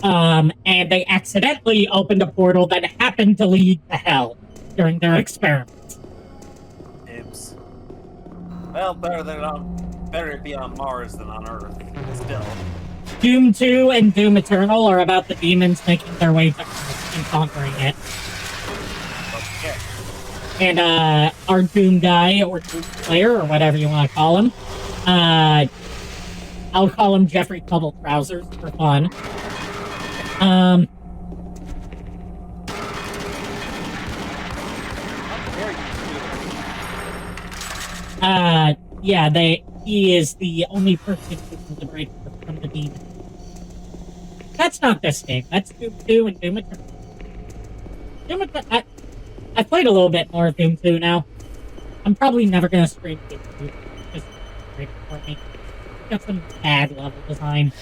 And they accidentally opened a portal that happened to lead to hell during their experiments. Ibs. Well, better to be on Mars than on Earth. Still. Doom 2 and Doom Eternal are about the demons making their way to Earth and conquering it. Okay. And our Doom guy, or Doom player, or whatever you want to call him, I'll call him Jeffrey Puddle Trousers for fun. Yeah, he is the only person who can liberate from the demon. That's not this game. That's Doom 2 and Doom Eternal. I played a little bit more of Doom 2 now. I'm probably never gonna stream Doom 2. It's great for me. It's got some bad level design.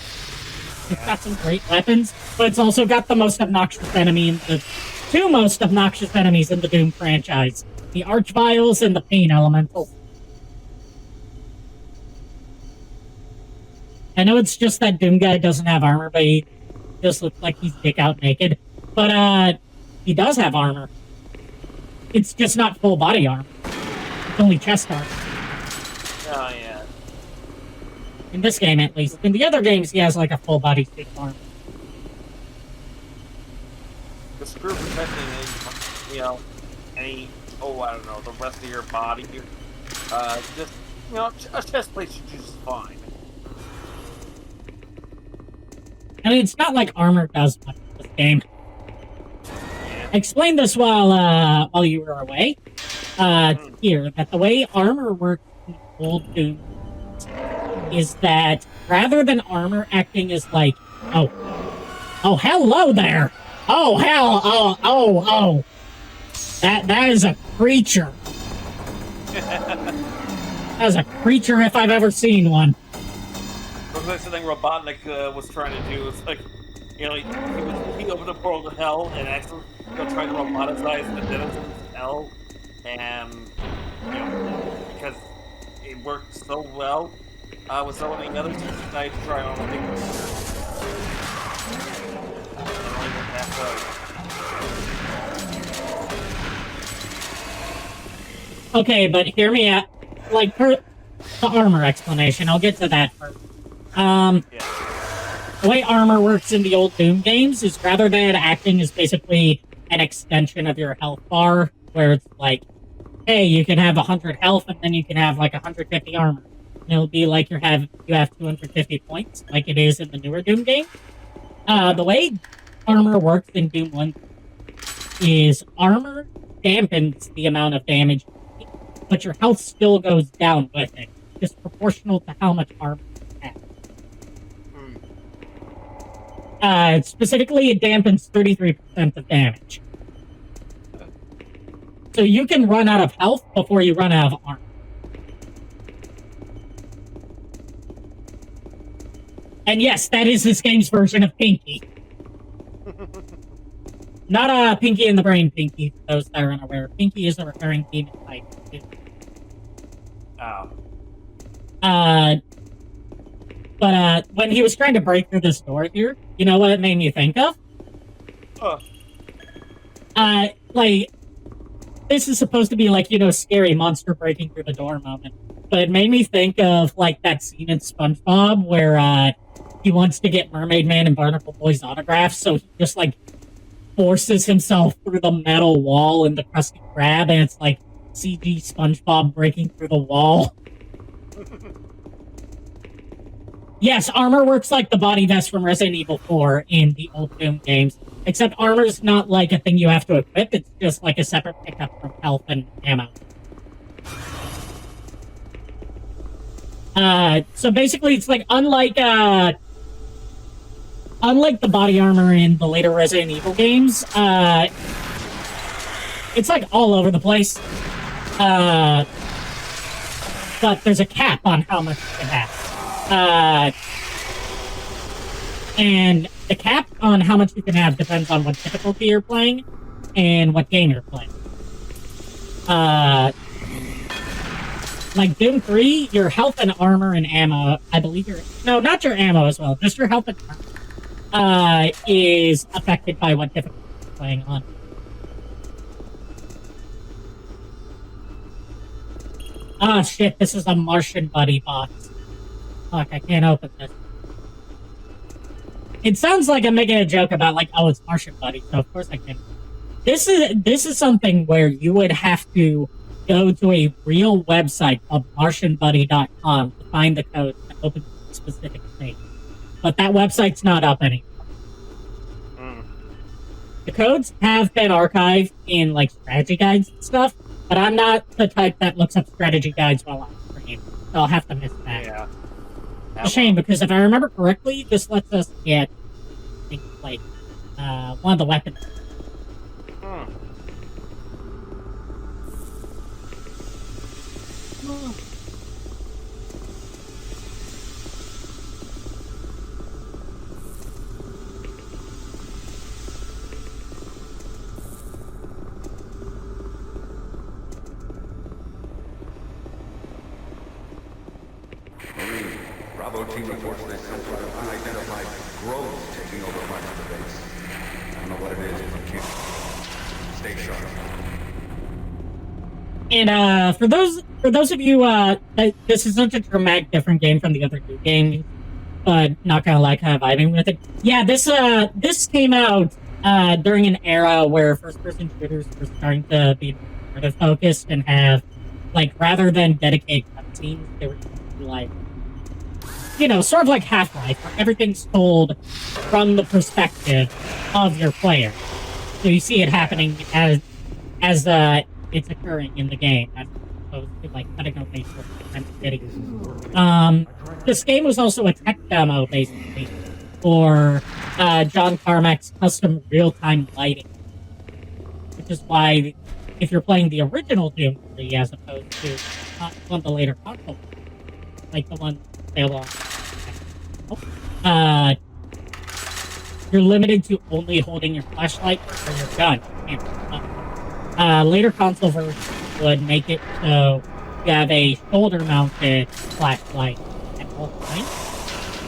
It's got some great weapons, but it's also got the most obnoxious enemy the two most obnoxious enemies in the Doom franchise. The Archviles and the Pain Elementals. I know it's just that Doom guy doesn't have armor, but he just looks like he's dick out naked. But, he does have armor. It's just not full body armor. It's only chest armor. Oh, yeah. In this game, at least. In the other games, he has, like, a full body suit armor. The screw protecting the rest of your body. Just, a chest plate should do just fine. I mean, it's not like armor does much in this game. Yeah. explained this while you were away. Here, that the way armor works in old Doom is that rather than armor acting as like, oh, hello there. Oh, hell, oh. That is a creature. That is a creature if I've ever seen one. Looks like something Robotnik was trying to do. It's like, he opened the portal to hell and actually tried to roboticize the denizens of hell. And, because it worked so well with so many others, he decided to try on things. Okay, but hear me out. Like, for the armor explanation, I'll get to that first. The way armor works in the old Doom games is rather than acting as basically an extension of your health bar, where it's like, hey, you can have 100 health and then you can have like 150 armor. And it'll be like you have 250 points, like it is in the newer Doom game. The way armor works in Doom 1 is armor dampens the amount of damage, but your health still goes down with it, just proportional to how much armor you have. Specifically, it dampens 33% of damage. So you can run out of health before you run out of armor. And yes, that is this game's version of Pinky. Not Pinky in the Brain Pinky, for those that are unaware. Pinky is a recurring theme in Titan. But when he was trying to break through this door here, you know what it made me think of? Like, this is supposed to be like, scary monster breaking through the door moment. But it made me think of, like, that scene in SpongeBob where, he wants to get Mermaid Man and Barnacle Boy's autographs, so he just, like, forces himself through the metal wall in the Krusty Krab, and it's like CG SpongeBob breaking through the wall. Yes, armor works like the body vest from Resident Evil 4 in the old Doom games, except armor's not like a thing you have to equip, it's just like a separate pickup from health and ammo. So basically it's like, unlike the body armor in the later Resident Evil games, it's like all over the place. But there's a cap on how much you can have. And the cap on how much you can have depends on what difficulty you're playing and what game you're playing. Like Doom 3, your health and armor and ammo, I believe no, not your ammo as well, just your health and armor, is affected by what difficulty you're playing on. Ah, shit, this is a Martian Buddy box. Fuck, I can't open this. It sounds like I'm making a joke about, like, oh, it's Martian Buddy, so of course I can. This is something where you would have to go to a real website called MartianBuddy.com to find the code to open a specific thing. But that website's not up anymore. The codes have been archived in, like, strategy guides and stuff, but I'm not the type that looks up strategy guides while I'm streaming, so I'll have to miss that. Yeah. It's a shame, because if I remember correctly, this lets us get, like, one of the weapons. Bravo team reports that some sort of unidentified growth taking over much of the base. I don't know what it is, but you can't. Stay sharp. And for those of you, this is such a dramatic different game from the other two games, but not gonna lie, kind of vibing with it. Yeah, this came out during an era where first-person shooters were starting to be narrative focused and have, like, rather than dedicated cutscenes, they were like, sort of like Half-Life, where everything's told from the perspective of your player. So you see it happening as it's occurring in the game, as opposed to like cutting out basically videos. This game was also a tech demo basically for John Carmack's custom real-time lighting, which is why if you're playing the original Doom 3 as opposed to one of the later console, like the one available on, you're limited to only holding your flashlight or your gun. Later console versions would make it so you have a shoulder-mounted flashlight at all times,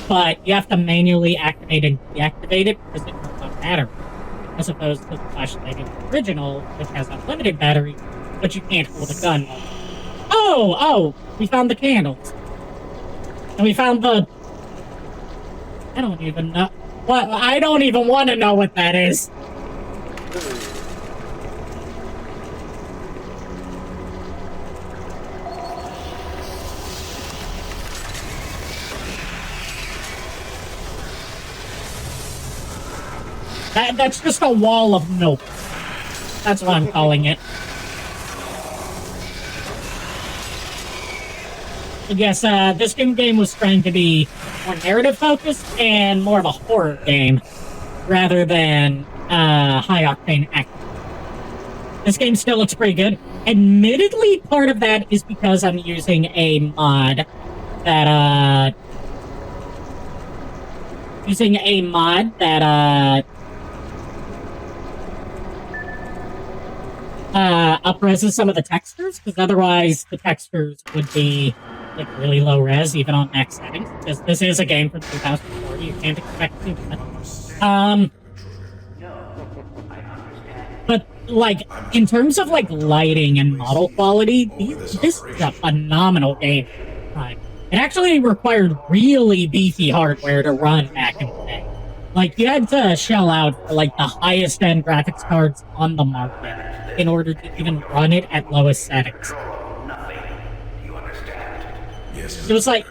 but you have to manually activate and deactivate it because it runs on battery, as opposed to the flashlight in the original, which has unlimited battery, but you can't hold a gun. Oh, we found the candles. And we found the... I don't even know. What? I don't even want to know what that is. That's just a wall of nope. That's what I'm calling it. Yes, this game was trying to be more narrative-focused and more of a horror game, rather than high-octane action. This game still looks pretty good. Admittedly, part of that is because I'm using a mod that, upreses some of the textures, because otherwise the textures would be like really low res even on max settings, because this is a game from 2004. You can't expect too much. But like in terms of like lighting and model quality, this is a phenomenal game. It actually required really beefy hardware to run back in the day. Like, you had to shell out for, like, the highest-end graphics cards on the market in order to even run it at lowest settings. It was like...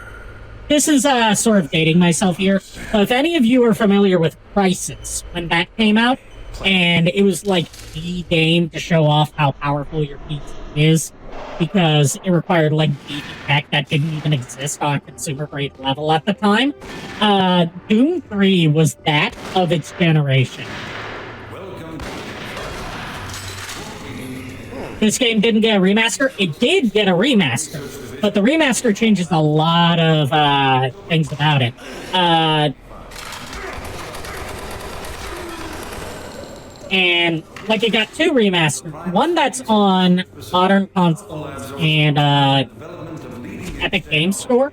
This is sort of dating myself here, but if any of you are familiar with Crysis, when that came out, and it was, like, the game to show off how powerful your PC is, because it required, like, beefy tech that didn't even exist on a consumer-grade level at the time. Doom 3 was that of its generation. This game didn't get a remaster. It did get a remaster, but the remaster changes a lot of things about it. And, like, it got two remasters. One that's on modern consoles and Epic Games Store,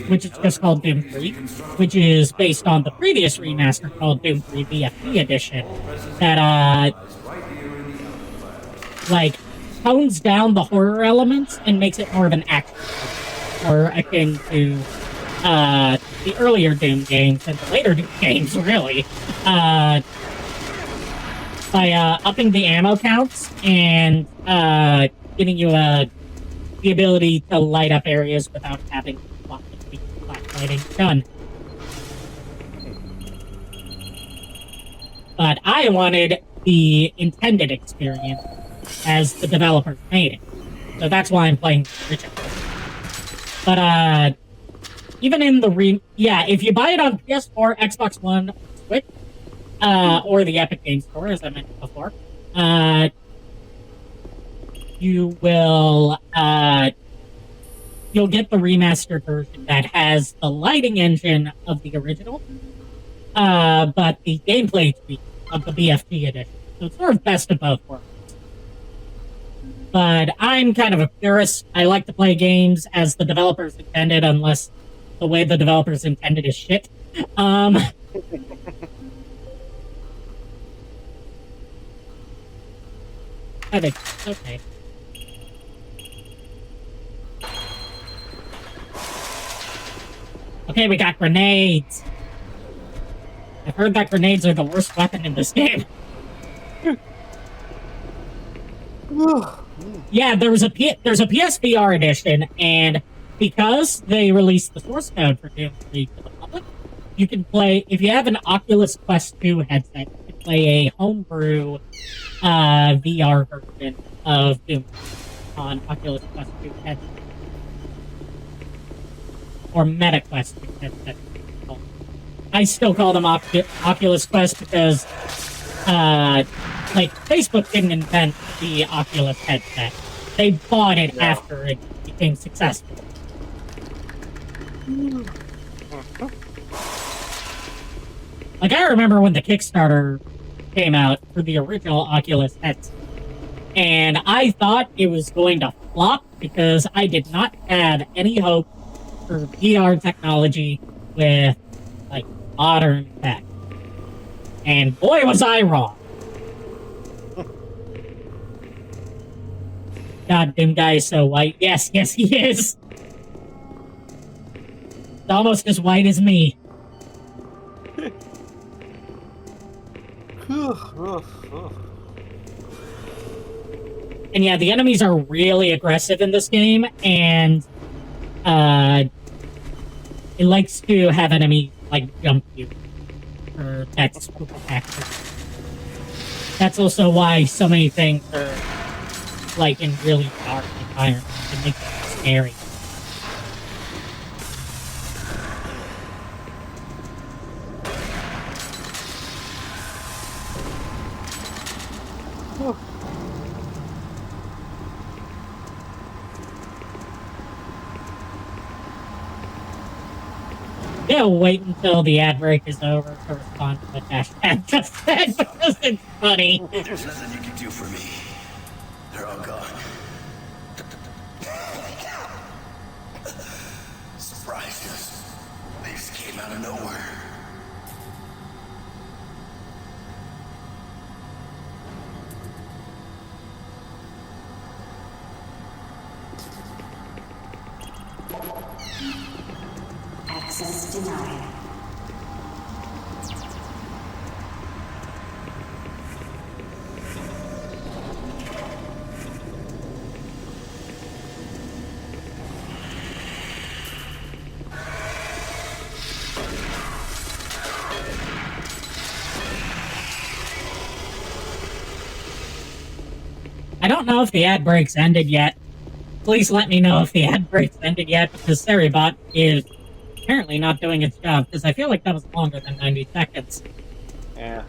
which is just called Doom 3, which is based on the previous remaster called Doom 3 VFD Edition, that, like, tones down the horror elements and makes it more of an action game, or akin to the earlier Doom games and the later Doom games, really. By upping the ammo counts and giving you the ability to light up areas without having flashlighting done. But I wanted the intended experience as the developers made it. So that's why I'm playing the original. But even in the if you buy it on PS4, Xbox One, or Switch, or the Epic Games Store, as I mentioned before, you will, you'll get the remastered version that has the lighting engine of the original, but the gameplay tweak of the BFG edition. So it's sort of best of both worlds. But I'm kind of a purist. I like to play games as the developers intended, unless the way the developers intended is shit. I think, okay. Okay, we got grenades. I've heard that grenades are the worst weapon in this game. Yeah, there's a PSVR edition, and because they released the source code for Doom 3 to the public, you can play, if you have an Oculus Quest 2 headset, you can play a homebrew VR version of Doom on Oculus Quest 2 headset. Or Meta Quest 2 headset. I still call them Oculus Quest because, like, Facebook didn't invent the Oculus headset. They bought it after it became successful. Like, I remember when the Kickstarter came out for the original Oculus headset, and I thought it was going to flop because I did not have any hope for VR technology with, like, modern tech. And boy, was I wrong. God, Doom guy is so white. Yes, yes, he is. He's almost as white as me. And yeah, the enemies are really aggressive in this game, and it likes to have enemies, like, jump you. For that spook factor. That's also why so many things are, like, in really dark environments. It makes it scary. Yeah, wait until the ad break is over to respond to the hashtag just said because it's funny. There's nothing you can do for me. They're all gone. Surprises. They just came out of nowhere. Access denied. I don't know if the ad breaks ended yet. Please let me know if the ad breaks ended yet, because Redebut is apparently not doing its job, because I feel like that was longer than 90 seconds. Yeah.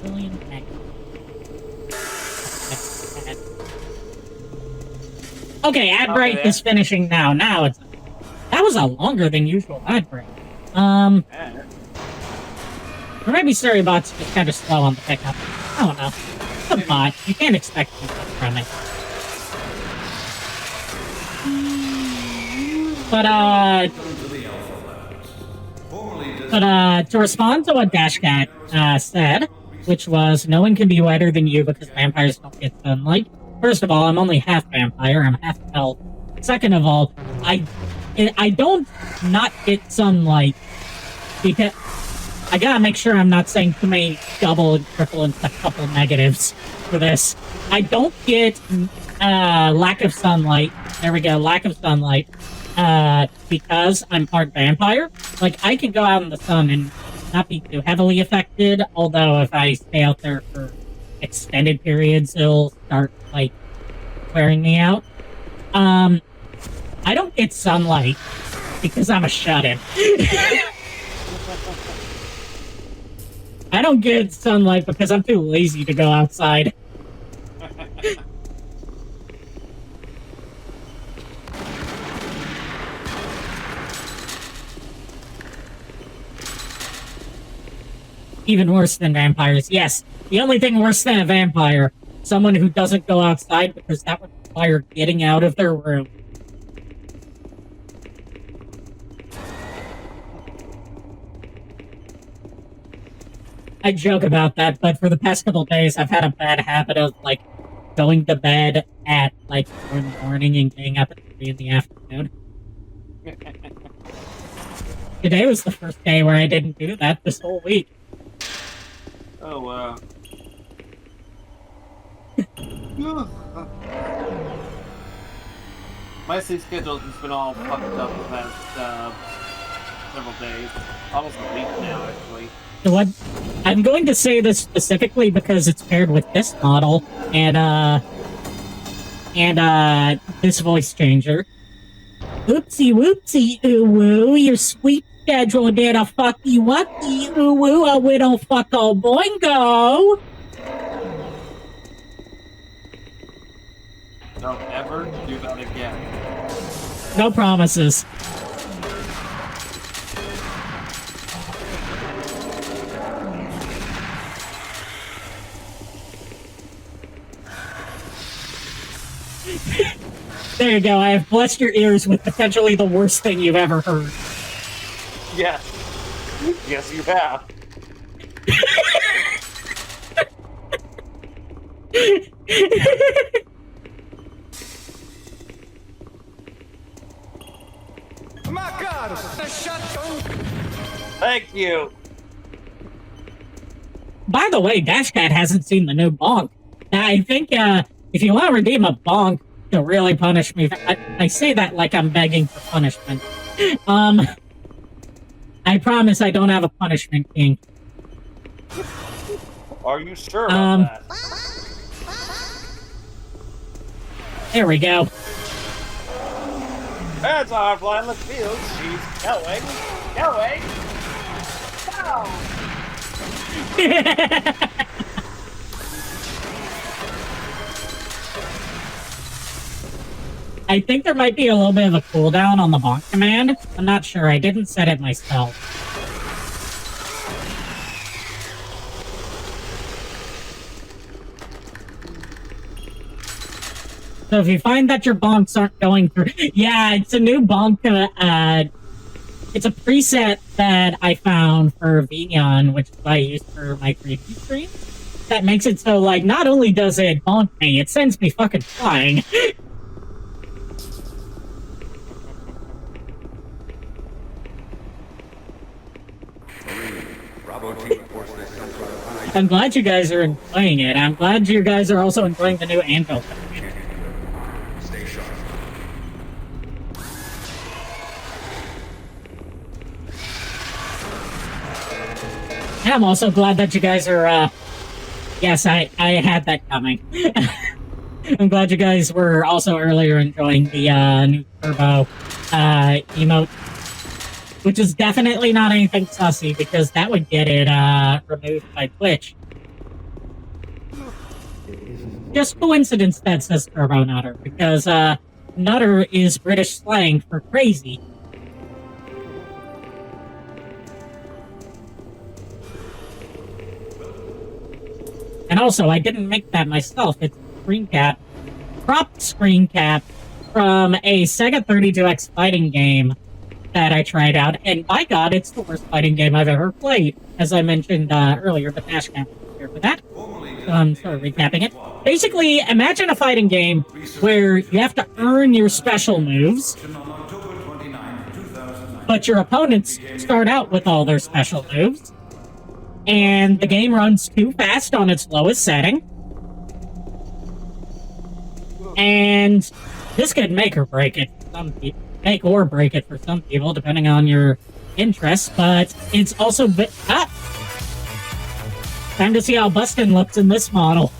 William Peck. Okay, ad break is finishing now. Now it's... That was a longer than usual ad break. Or maybe Redebut's just kind of slow on the pickup. I don't know. It's a bot. You can't expect too much from it. But, to respond to what Dashcat, said, which was, no one can be whiter than you because vampires don't get sunlight. First of all, I'm only half vampire, I'm half elf. Second of all, I don't not get sunlight because I gotta make sure I'm not saying too many double and triple and quadruple negatives for this. I don't get lack of sunlight. There we go, lack of sunlight. Because I'm part vampire. Like, I can go out in the sun and not be too heavily affected, although if I stay out there for extended periods, it'll start, like, wearing me out. I don't get sunlight because I'm a shut-in. I don't get sunlight because I'm too lazy to go outside. Even worse than vampires. Yes, the only thing worse than a vampire, someone who doesn't go outside because that would require getting out of their room. I joke about that, but for the past couple of days, I've had a bad habit of, like, going to bed at, like, 4 in the morning and getting up at 3 in the afternoon. Today was the first day where I didn't do that this whole week. Oh, wow. My sleep schedule has been all fucked up the past several days. Almost a week now, actually. So what? I'm going to say this specifically because it's paired with this model and this voice changer. Oopsie whoopsie ooh woo, your sweet schedule did a fucky wucky ooh woo, a widow fucko boingo. Don't ever do that again. No promises. There you go, I have blessed your ears with potentially the worst thing you've ever heard. Yes. Yes, you have. My God! Thank you. By the way, Dashcat hasn't seen the new bonk. I think if you want to redeem a bonk to really punish me, I say that like I'm begging for punishment. I promise I don't have a punishment king. Are you sure about that? There we go. That's our blindless field. She's going. I think there might be a little bit of a cooldown on the bonk command. I'm not sure. I didn't set it myself. So if you find that your bonks aren't going through... Yeah, it's a new bonk... it's a preset that I found for Vignon, which I use for my preview stream. That makes it so, like, not only does it bonk me, it sends me fucking flying. I'm glad you guys are enjoying it. I'm glad you guys are also enjoying the new Anvil. Stay sharp. And I'm also glad that you guys are, yes, I had that coming. I'm glad you guys were also earlier enjoying the, new Turbo, emote. Which is definitely not anything sussy, because that would get it, removed by Twitch. Just coincidence that says Turbo Nutter, because, Nutter is British slang for crazy. And also, I didn't make that myself. It's a screen cap. Cropped screen cap from a Sega 32X fighting game that I tried out, and by God, it's the worst fighting game I've ever played, as I mentioned earlier, but Dashcat was here for that. So I'm sort of recapping it. Basically, imagine a fighting game where you have to earn your special moves, but your opponents start out with all their special moves, and the game runs too fast on its lowest setting, and this could make or break it for some people. Make or break it for some people, depending on your interests, but it's also time to see how Bustin looks in this model.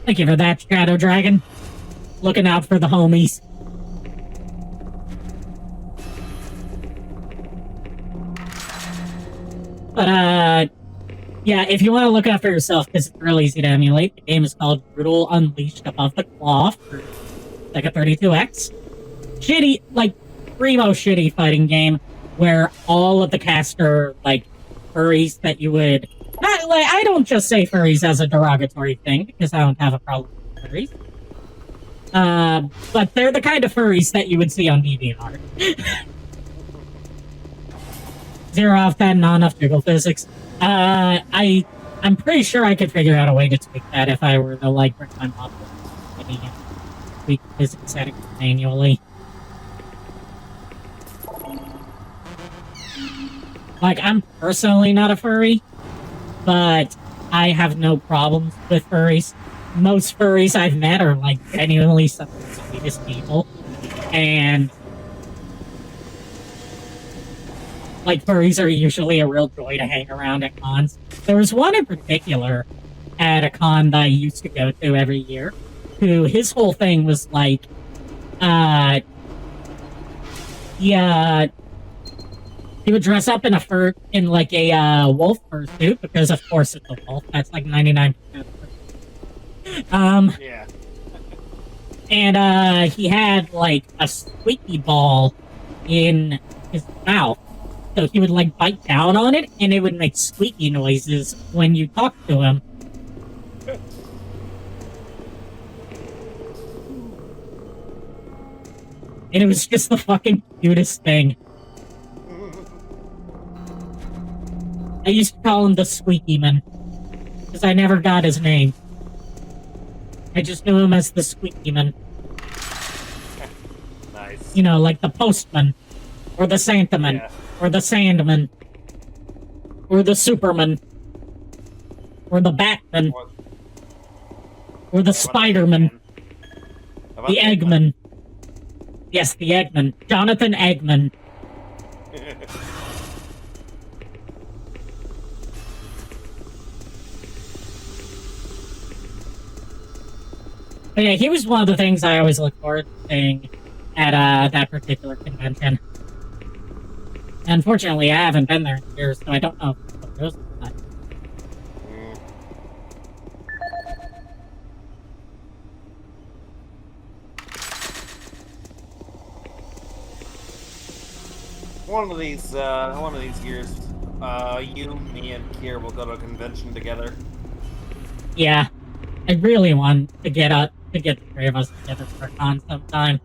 Thank you for that, Shadow Dragon. Looking out for the homies. But, yeah, if you want to look out for yourself, because it's real easy to emulate, the game is called Brutal Unleashed Above the Claw for Sega 32X. Shitty, like, primo shitty fighting game, where all of the cast are, like, furries that you would... Not, like, I don't just say furries as a derogatory thing, because I don't have a problem with furries. But they're the kind of furries that you would see on DeviantArt. 0 out of 10, not enough jiggle physics. I'm pretty sure I could figure out a way to tweak that if I were to, like, bring my model tweak physics settings manually. Like, I'm personally not a furry, but I have no problems with furries. Most furries I've met are, like, genuinely some of the sweetest people. And, like, furries are usually a real joy to hang around at cons. There was one in particular at a con that I used to go to every year, who his whole thing was, like, he would dress up in like a wolf fursuit, because of course it's a wolf. That's like 99%. Yeah. And he had like a squeaky ball in his mouth. So he would like bite down on it and it would make squeaky noises when you talked to him. And it was just the fucking cutest thing. I used to call him the Squeaky Man, because I never got his name. I just knew him as the Squeaky Man. Nice. You know, like the Postman, or the Santaman, Yeah. or the Sandman, or the Superman, or the Batman, or the Spider-Man, the Eggman. Yes, the Eggman. Jonathan Eggman. But yeah, he was one of the things I always look forward to seeing at that particular convention. Unfortunately, I haven't been there in years, so I don't know what it goes like. One of these years, you, me, and Kier will go to a convention together. Yeah, I really want to get the three of us together for a con sometime.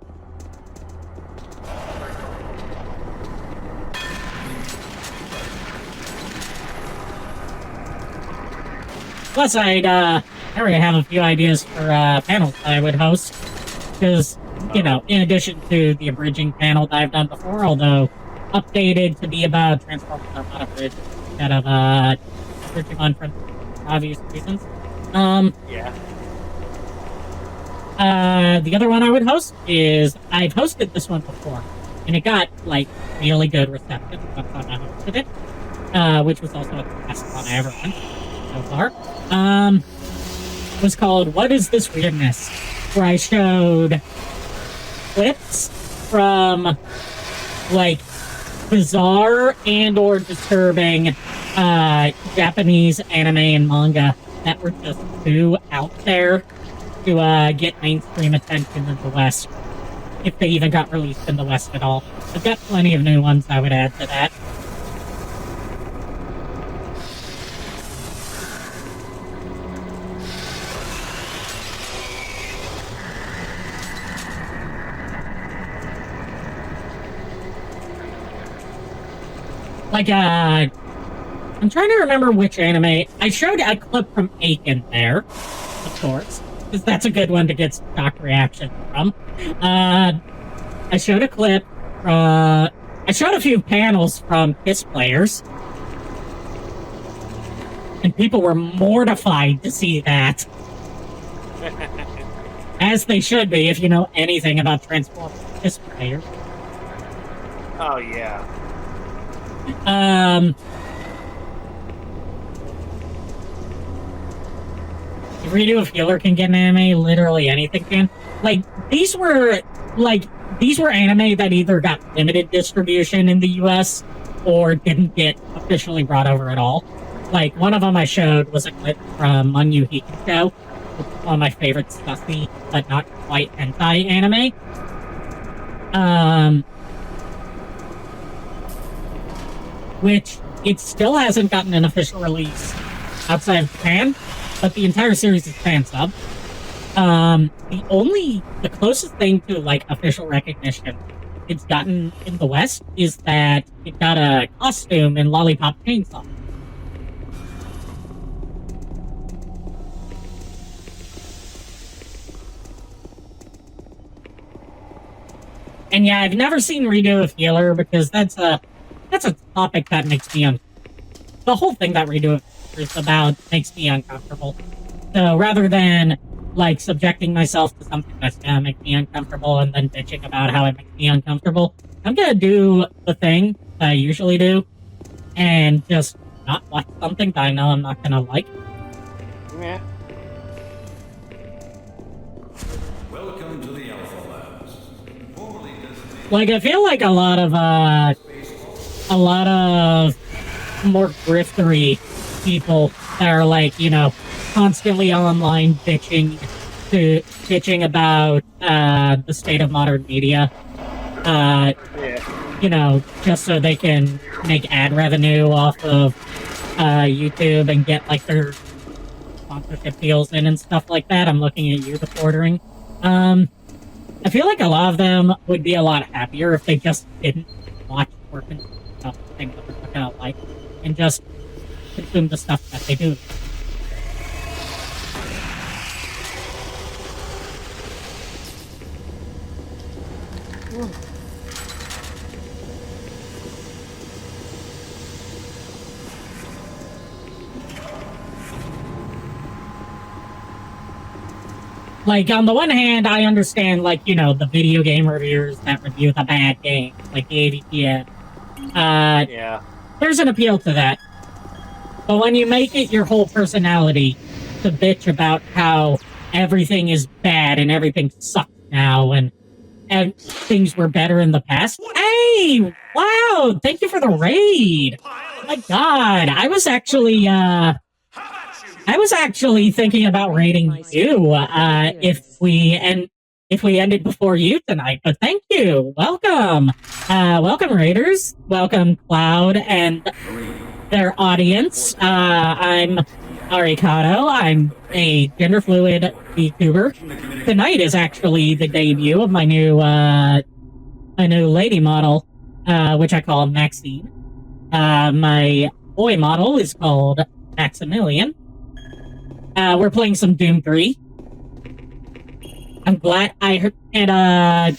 Plus, I already have a few ideas for panels that I would host, because, you know, in addition to the abridging panel that I've done before, although updated to be about Transformers are not abridged, instead of abridging one for obvious reasons. Yeah. The other one I would host is, I've hosted this one before, and it got, like, really good reception once I hosted it, which was also the best one I ever went so far. It was called What Is This Weirdness? Where I showed clips from, like, bizarre and or disturbing Japanese anime and manga that were just too out there to get mainstream attention in the West, if they even got released in the West at all. I've got plenty of new ones I would add to that. Like, I'm trying to remember which anime. I showed a clip from Aiken there, of course, because that's a good one to get stock reaction from. I showed a clip I showed a few panels from KISS players, and people were mortified to see that. As they should be, if you know anything about Transformers KISS players. Oh, yeah. If Redo of Healer can get an anime, literally anything can. Like, these were anime that either got limited distribution in the US or didn't get officially brought over at all. Like, one of them I showed was a clip from Munyu Hikiko, which is one of my favorite stuffy, but not quite hentai anime. Which it still hasn't gotten an official release outside of Japan, but the entire series is fan sub. The closest thing to like official recognition it's gotten in the West is that it got a costume in Lollipop Chainsaw. And yeah, I've never seen Redo of Healer because that's a topic that makes me the whole thing that Redo of Healer is about makes me uncomfortable. So rather than like subjecting myself to something that's gonna make me uncomfortable and then bitching about how it makes me uncomfortable, I'm gonna do the thing that I usually do and just not watch something that I know I'm not gonna like. Yeah. Welcome to the Alpha Labs. Like, I feel like a lot of more griftery people that are like, you know, constantly online bitching about the state of modern media. You know, just so they can make ad revenue off of YouTube and get like their sponsorship deals in and stuff like that. I'm looking at you, the ordering. I feel like a lot of them would be a lot happier if they just didn't watch work and stuff they were gonna like, and just consume the stuff that they do. Like, on the one hand, I understand, like, you know, the video game reviewers that review the bad games, like the AVPN. Yeah. There's an appeal to that. But when you make it your whole personality to bitch about how everything is bad and everything sucks now and things were better in the past. Hey! Wow! Thank you for the raid! Oh my god, I was actually thinking about raiding you, if we ended before you tonight, but thank you! Welcome! Welcome, raiders. Welcome, Cloud and their audience. I'm Arikado. I'm a gender-fluid VTuber. Tonight is actually the debut of my new lady model, which I call Maxine. My boy model is called Maximilian. We're playing some Doom 3. I'm glad I heard, and I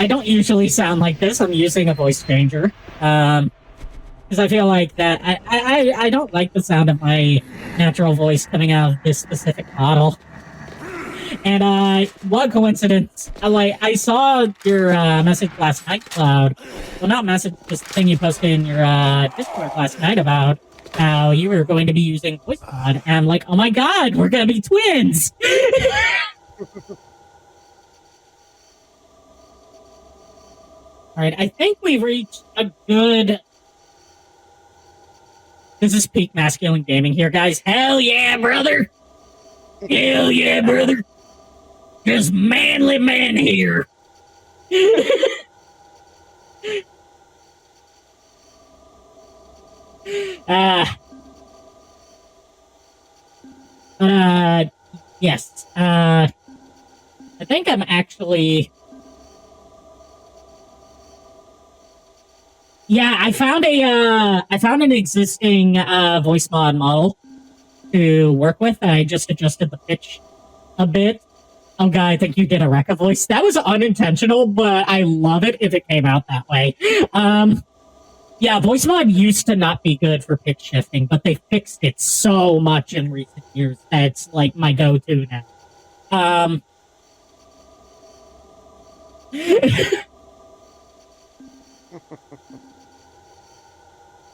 don't usually sound like this. I'm using a voice changer. Because I feel like that I don't like the sound of my natural voice coming out of this specific model. And what coincidence! I saw your message last night, Cloud. Well, not message, this thing you posted in your Discord last night about how you were going to be using voice mod, and I'm like, oh my god, we're gonna be twins! Alright, I think we've reached a good... This is peak masculine gaming here, guys. Hell yeah, brother! Hell yeah, brother! Just manly man here! Yes. I think I'm actually... Yeah, I found an existing voice mod model to work with, and I just adjusted the pitch a bit. Oh god, I think you did a Rekka voice. That was unintentional, but I love it if it came out that way. Yeah, voice mod used to not be good for pitch shifting, but they fixed it so much in recent years that it's like my go-to now.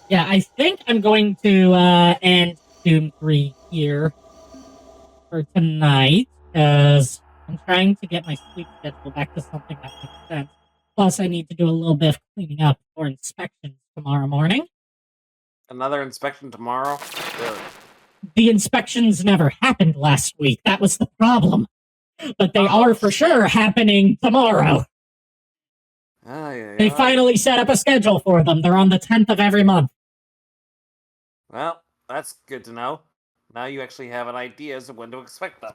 Yeah, I think I'm going to end Doom 3 here for tonight, because I'm trying to get my sleep schedule back to something that makes sense. Plus, I need to do a little bit of cleaning up for inspections tomorrow morning. Another inspection tomorrow? Really? The inspections never happened last week. That was the problem. But they are for sure happening tomorrow. They finally set up a schedule for them. They're on the 10th of every month. Well, that's good to know. Now you actually have an idea as to when to expect them.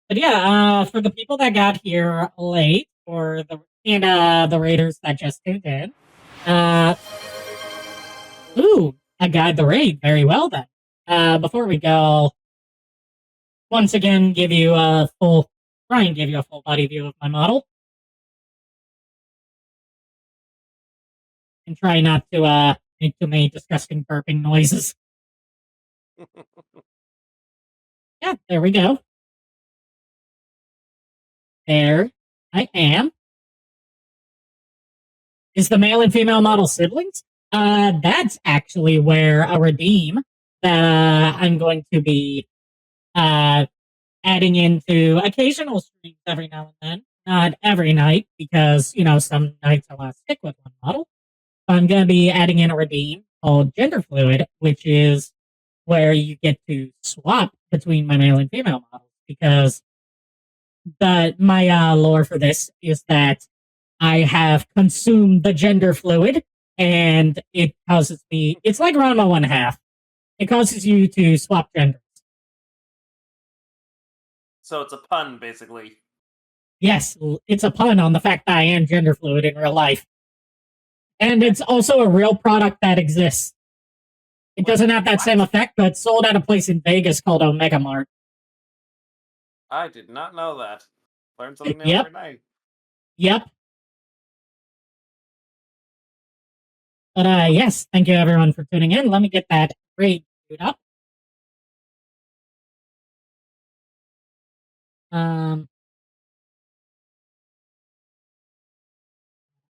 But yeah, for the people that got here late, the raiders that just tuned in, ooh, I got the raid very well then. Before we go, I'll once again try and give you a full body view of my model. and try not to make too many disgusting burping noises. Yeah, there we go. There I am. Is the male and female model siblings? That's actually where a redeem that I'm going to be adding into occasional streams every now and then. Not every night, because, some nights I want to stick with one model. I'm going to be adding in a redeem called Gender Fluid, which is where you get to swap between my male and female models, because my lore for this is that I have consumed the gender fluid, and it causes me. It's like Ranma 1/2. It causes you to swap genders. So it's a pun, basically. Yes, it's a pun on the fact that I am gender fluid in real life. And it's also a real product that exists. It doesn't have that same effect, but it's sold at a place in Vegas called Omega Mart. I did not know that. Learn something new Yep. every night. Yep. But yes, thank you everyone for tuning in. Let me get that grade queued up.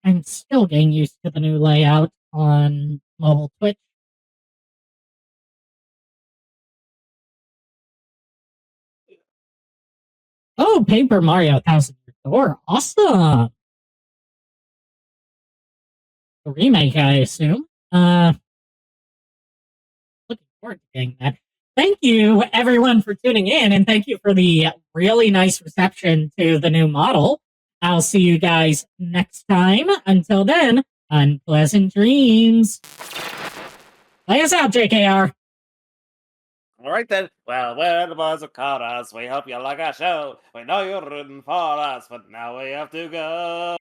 I'm still getting used to the new layout on mobile Twitch. Oh, Paper Mario 1000 Year Door. Awesome. A remake, I assume. Looking forward to getting that. Thank you, everyone, for tuning in, and thank you for the really nice reception to the new model. I'll see you guys next time. Until then, unpleasant dreams. Play us out, JKR. All right then. Well, we're the boys of Chorus. We hope you like our show. We know you're rooting for us, but now we have to go.